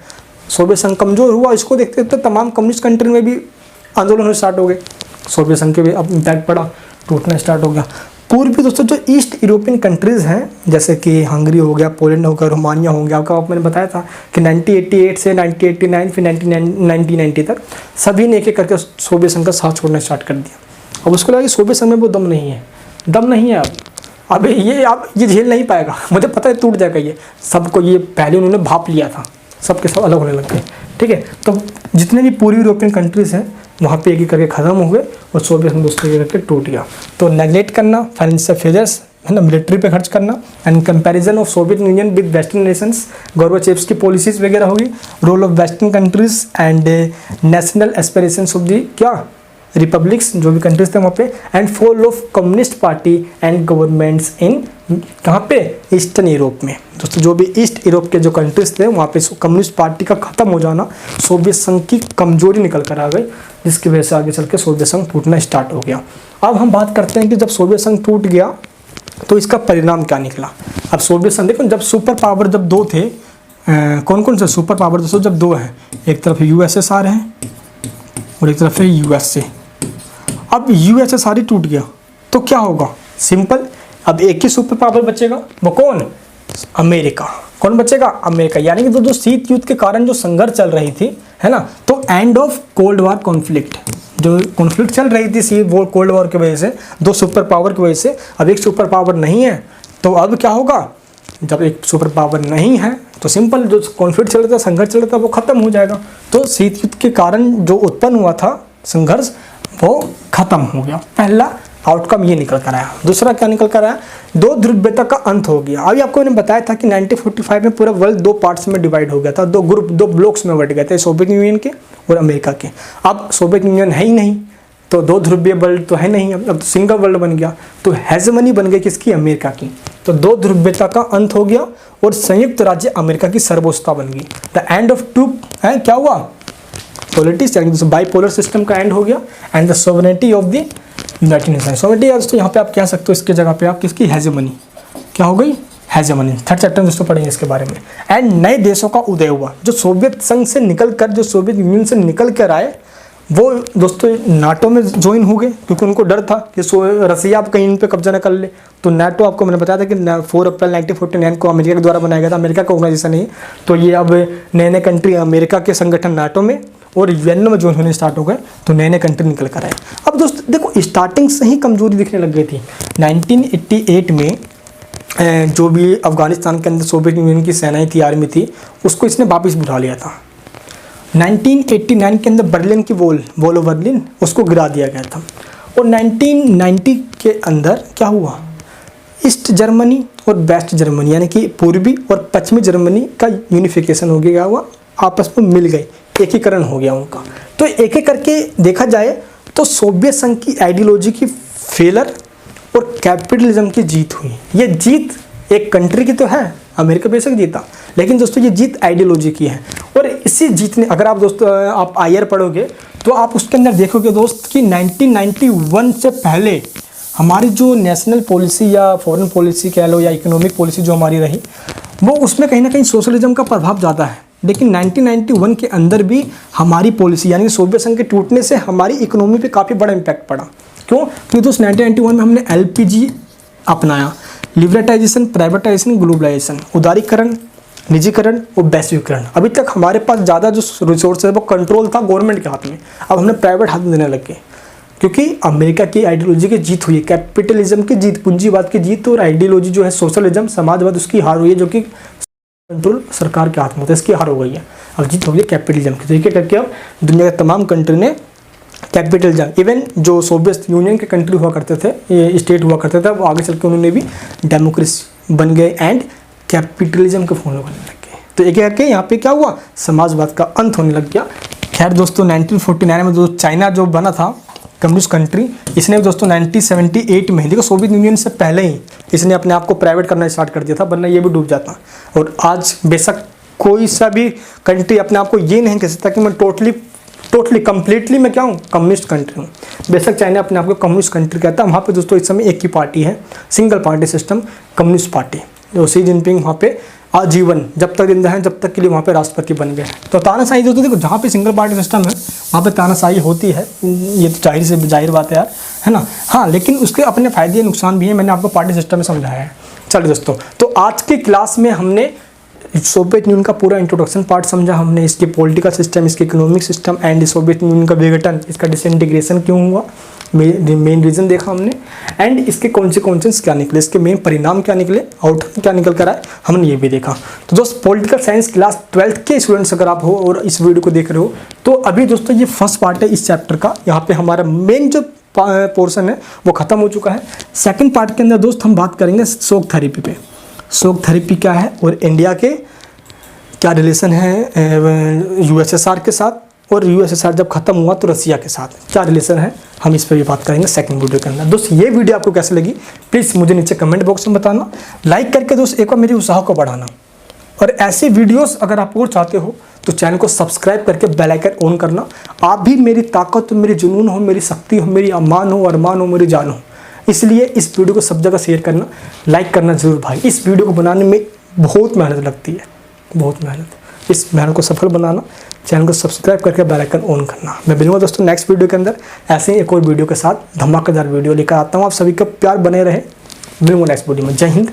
सोवियत संघ कमज़ोर हुआ, इसको देखते देखते तमाम कम्युनिस्ट कंट्री में भी आंदोलन स्टार्ट हो गए, सोवियत संघ के भी अब इम्पैक्ट पड़ा, टूटना स्टार्ट हो गया। पूर्वी दोस्तों जो ईस्ट यूरोपियन कंट्रीज़ हैं, जैसे कि हंगरी हो गया, पोलैंड हो गया, रोमानिया हो गया, आपको मैंने बताया था कि 1988 से 1989 फिर 1990 तक सभी ने एक एक करके सोवियत संघ का साथ छोड़ना स्टार्ट कर दिया। अब उसको लगा कि सोवियत संघ में वो दम नहीं है, अब ये झेल नहीं पाएगा, मुझे पता है टूट जाएगा ये, सबको ये पहले उन्होंने भाप लिया था, सबके सब अलग होने लग गए। ठीक है, तो जितने भी पूर्वी यूरोपियन कंट्रीज़ हैं वहाँ पे एक एक करके ख़त्म हो गए और सोवियत संघ दूसरे एक करके टूट गया। तो नेगलेक्ट करना, फाइनेंशियल फेलियर्स है ना, मिलिट्री पे खर्च करना, and comparison of Soviet Union with western nations, Gorbachev's की पॉलिसीज़ वगैरह होगी, role of western countries and national aspirations of the क्या रिपब्लिक्स जो भी कंट्रीज थे वहाँ पे, and fall of communist party and governments in कहाँ पे ईस्टर्न यूरोप में। दोस्तों जो भी ईस्ट यूरोप के जो कंट्रीज थे वहाँ पे कम्युनिस्ट पार्टी का ख़त्म हो जाना, सोवियत संघ की कमजोरी निकल कर आ गई, जिसकी वजह से आगे चल के सोवियत संघ टूटना स्टार्ट हो गया। अब हम बात करते हैं कि जब सोवियत संघ टूट गया तो इसका परिणाम क्या निकला। अब सोवियत संघ देखो, जब सुपर पावर जब दो थे, कौन कौन से सुपर पावर दोस्तों जब दो हैं, एक तरफ यूएसएसआर है और एक तरफ है यूएसए। अब यूएसएसआर ही टूट गया तो क्या होगा, सिंपल, अब एक ही सुपर पावर बचेगा, वो कौन, अमेरिका। कौन बचेगा, अमेरिका। यानी कि जो शीत युद्ध के कारण जो संघर्ष चल रही थी है ना, तो end of cold war conflict, जो कॉन्फ्लिक्ट चल रही थी सी वो कोल्ड वॉर की वजह से, दो सुपर पावर की वजह से, अब एक सुपर पावर नहीं है तो अब क्या होगा, जब एक सुपर पावर नहीं है तो सिंपल जो कॉन्फ्लिक्ट चल रहा था, संघर्ष चल रहा था, वो खत्म हो जाएगा। तो शीत युद्ध के कारण जो उत्पन्न हुआ था संघर्ष वो खत्म हो गया। पहला आउटकम ये निकल कर आया। दूसरा क्या निकल कर आया, दो ध्रुवीयता का अंत हो गया। अभी आपको मैंने बताया था कि 1945 में पूरा वर्ल्ड दो पार्ट्स में डिवाइड हो गया था, दो ग्रुप, दो ब्लॉक्स में बट गए थे, सोवियत यूनियन के और अमेरिका के। अब सोवियत यूनियन है ही नहीं तो दो ध्रुवीय वर्ल्ड तो है नहीं, अब तो सिंगल वर्ल्ड बन गया। तो हेजेमनी बन गई किसकी, अमेरिका की। तो दो ध्रुवीयता का अंत हो गया और संयुक्त राज्य अमेरिका की सर्वोच्चता बन गई। द एंड ऑफ टू है क्या हुआ, पॉलिटिक्स, यानी कि बाइपोलर सिस्टम का एंड हो गया, and the sovereignty of the United nation. Sovereignty दोस्तों यहाँ पे आप कह सकते हो, इसके जगह पे आप किसकी, हेजेमनी क्या हो गई, हेजेमनी। थर्ड चैप्टर में दोस्तों पढ़ेंगे इसके बारे में। एंड नए देशों का उदय हुआ, जो सोवियत संघ से निकल कर, जो सोवियत यूनियन से निकल कर आए वो दोस्तों नाटो में ज्वाइन हो गए, क्योंकि उनको डर था कि रसिया आप कहीं इन पे कब्जा न कर ले। तो नाटो आपको मैंने बताया था कि 4 अप्रैल 1949 को अमेरिका के द्वारा बनाया गया था, अमेरिका का ऑर्गेनाइजेशन है। तो ये अब नए नए कंट्री अमेरिका के संगठन नाटो में और यूएन में ज्वाइन होने स्टार्ट हो गए, तो नए नए कंट्री निकल कर आए। अब दोस्तों देखो, स्टार्टिंग से ही कमजोरी दिखने लग गई थी। 1988 में जो भी अफगानिस्तान के अंदर सोवियत यूनियन की सेनाएं थी, आर्मी थी, उसको इसने वापस बुला लिया था। 1989 के अंदर बर्लिन की वॉल ऑफ बर्लिन उसको गिरा दिया गया था। और 1990 के अंदर क्या हुआ, ईस्ट जर्मनी और वेस्ट जर्मनी यानी कि पूर्वी और पश्चिमी जर्मनी का यूनिफिकेशन हो गया, हुआ आपस में मिल गए, एकीकरण हो गया उनका। तो एक एक करके देखा जाए तो सोवियत संघ की आइडियोलॉजी की फेलर और कैपिटलिज्म की जीत हुई। ये जीत एक कंट्री की तो है, अमेरिका बेशक जीता, लेकिन दोस्तों ये जीत आइडियोलॉजी की है। और इसी जीत ने, अगर आप दोस्तों आप आईआर पढ़ोगे तो आप उसके अंदर देखोगे दोस्त कि 1991 से पहले हमारी जो नेशनल पॉलिसी या फॉरेन पॉलिसी कह लो या इकोनॉमिक पॉलिसी जो हमारी रही, वो उसमें कहीं ना कहीं सोशलिज्म का प्रभाव ज़्यादा है। लेकिन 1991 के अंदर भी हमारी पॉलिसी यानी सोवियत संघ के टूटने से हमारी इकोनॉमी पे काफ़ी बड़ा इम्पैक्ट पड़ा। क्यों, क्योंकि दोस्त 1991 में हमने एलपीजी अपनाया, लिबरटाइजेशन, प्राइवेटाइजेशन, ग्लोबलाइजेशन, उदारीकरण, निजीकरण और वैश्वीकरण। अभी तक हमारे पास ज़्यादा जो रिसोर्स है वो कंट्रोल था गवर्नमेंट के हाथ में, अब हमने प्राइवेट हाथ में देने लग गए, क्योंकि अमेरिका की आइडियोलॉजी की जीत हुई है, कैपिटलिज्म की जीत, पूंजीवाद की जीत, और आइडियोलॉजी जो है सोशलिज्म, समाजवाद, उसकी हार हुई है, जो कि कंट्रोल सरकार के हाथ में होता है, इसकी हार हो गई है। अब जीत हो गई कैपिटलिज्म की। तरीके करके अब दुनिया के तमाम कंट्री ने कैपिटलिज्म, इवन जो सोवियत यूनियन के कंट्री हुआ करते थे, ये स्टेट हुआ करते थे, वो आगे चल के उन्होंने भी डेमोक्रेसी बन गए एंड कैपिटलिज्म के फॉलो करने लग गए। तो एक करके यहाँ पे क्या हुआ, समाजवाद का अंत होने लग गया। खैर दोस्तों 1949 में जो चाइना जो बना था कम्युनिस्ट कंट्री, इसने दोस्तों 1978 में, देखो सोवियत यूनियन से पहले ही इसने अपने आप को प्राइवेट करना स्टार्ट कर दिया था, वरना ये भी डूब जाता। और आज बेशक कोई सा भी कंट्री अपने आप को ये नहीं कह सकता कि मैं टोटली कंप्लीटली मैं क्या हूँ, कम्युनिस्ट कंट्री हूँ। बेशक चाइना अपने आप को कम्युनिस्ट कंट्री कहता है, वहाँ पे दोस्तों इस समय एक ही पार्टी है, single party system, communist party. जो शी जिनपिंग वहाँ पे आजीवन जब तक जिंदा है तब तक के लिए वहाँ पे राष्ट्रपति बन गए। तो तानाशाही दोस्तों देखो, जहाँ पे सिंगल पार्टी सिस्टम है वहाँ पे तानाशाही होती है, ये तो जाहिर बात है यार, है ना। हाँ, लेकिन उसके अपने फायदे नुकसान भी हैं, मैंने आपको पार्टी सिस्टम में समझाया है। चलिए दोस्तों, तो आज की क्लास में हमने सोवियत यूनियन का पूरा इंट्रोडक्शन पार्ट समझा, हमने इसके पॉलिटिकल सिस्टम, इसके economic system and Soviet union का विघटन, इसका डिसइंटीग्रेशन क्यों हुआ, मेन रीज़न देखा हमने, एंड इसके कॉन्सिक्वेंसेस क्या निकले, इसके मेन परिणाम क्या निकले, आउटकम क्या निकल कर आए, हमने ये भी देखा। तो दोस्त पॉलिटिकल साइंस क्लास 12th के स्टूडेंट्स अगर आप हो और इस वीडियो को देख रहे हो, तो अभी दोस्तों ये फर्स्ट पार्ट है इस चैप्टर का। यहाँ पे हमारा मेन जो पोर्शन है वो ख़त्म हो चुका है। सेकेंड पार्ट के अंदर दोस्त हम बात करेंगे शॉक थेरेपी पे। शॉक थेरेपी क्या है और इंडिया के क्या रिलेशन है यूएसएसआर के साथ, और यूएसएसआर जब खत्म हुआ तो रसिया के साथ क्या रिलेशन है, हम इस पर भी बात करेंगे सेकंड वीडियो के अंदर। दोस्त ये वीडियो आपको कैसे लगी प्लीज़ मुझे नीचे कमेंट बॉक्स में बताना, लाइक करके दोस्त एक बार मेरी उत्साह को बढ़ाना, और ऐसे वीडियोस अगर आप और चाहते हो तो चैनल को सब्सक्राइब करके बेल आइकन ऑन करना। आप भी मेरी ताकत हो, मेरी जुनून हो, मेरी शक्ति हो, मेरी अमान हो, अरमान हो, मेरी जान हो, इसलिए इस वीडियो को सब जगह शेयर करना, लाइक करना जरूर भाई। इस वीडियो को बनाने में बहुत मेहनत लगती है, बहुत मेहनत। इस मेहनत को सफल बनाना, चैनल को सब्सक्राइब करके बेल आइकन ऑन करना। मैं मिलूंगा दोस्तों नेक्स्ट वीडियो के अंदर ऐसे ही एक और वीडियो के साथ, धमाकेदार वीडियो लेकर आता हूँ। आप सभी का प्यार बने रहे। मिलूंगा नेक्स्ट वीडियो में। जय हिंद,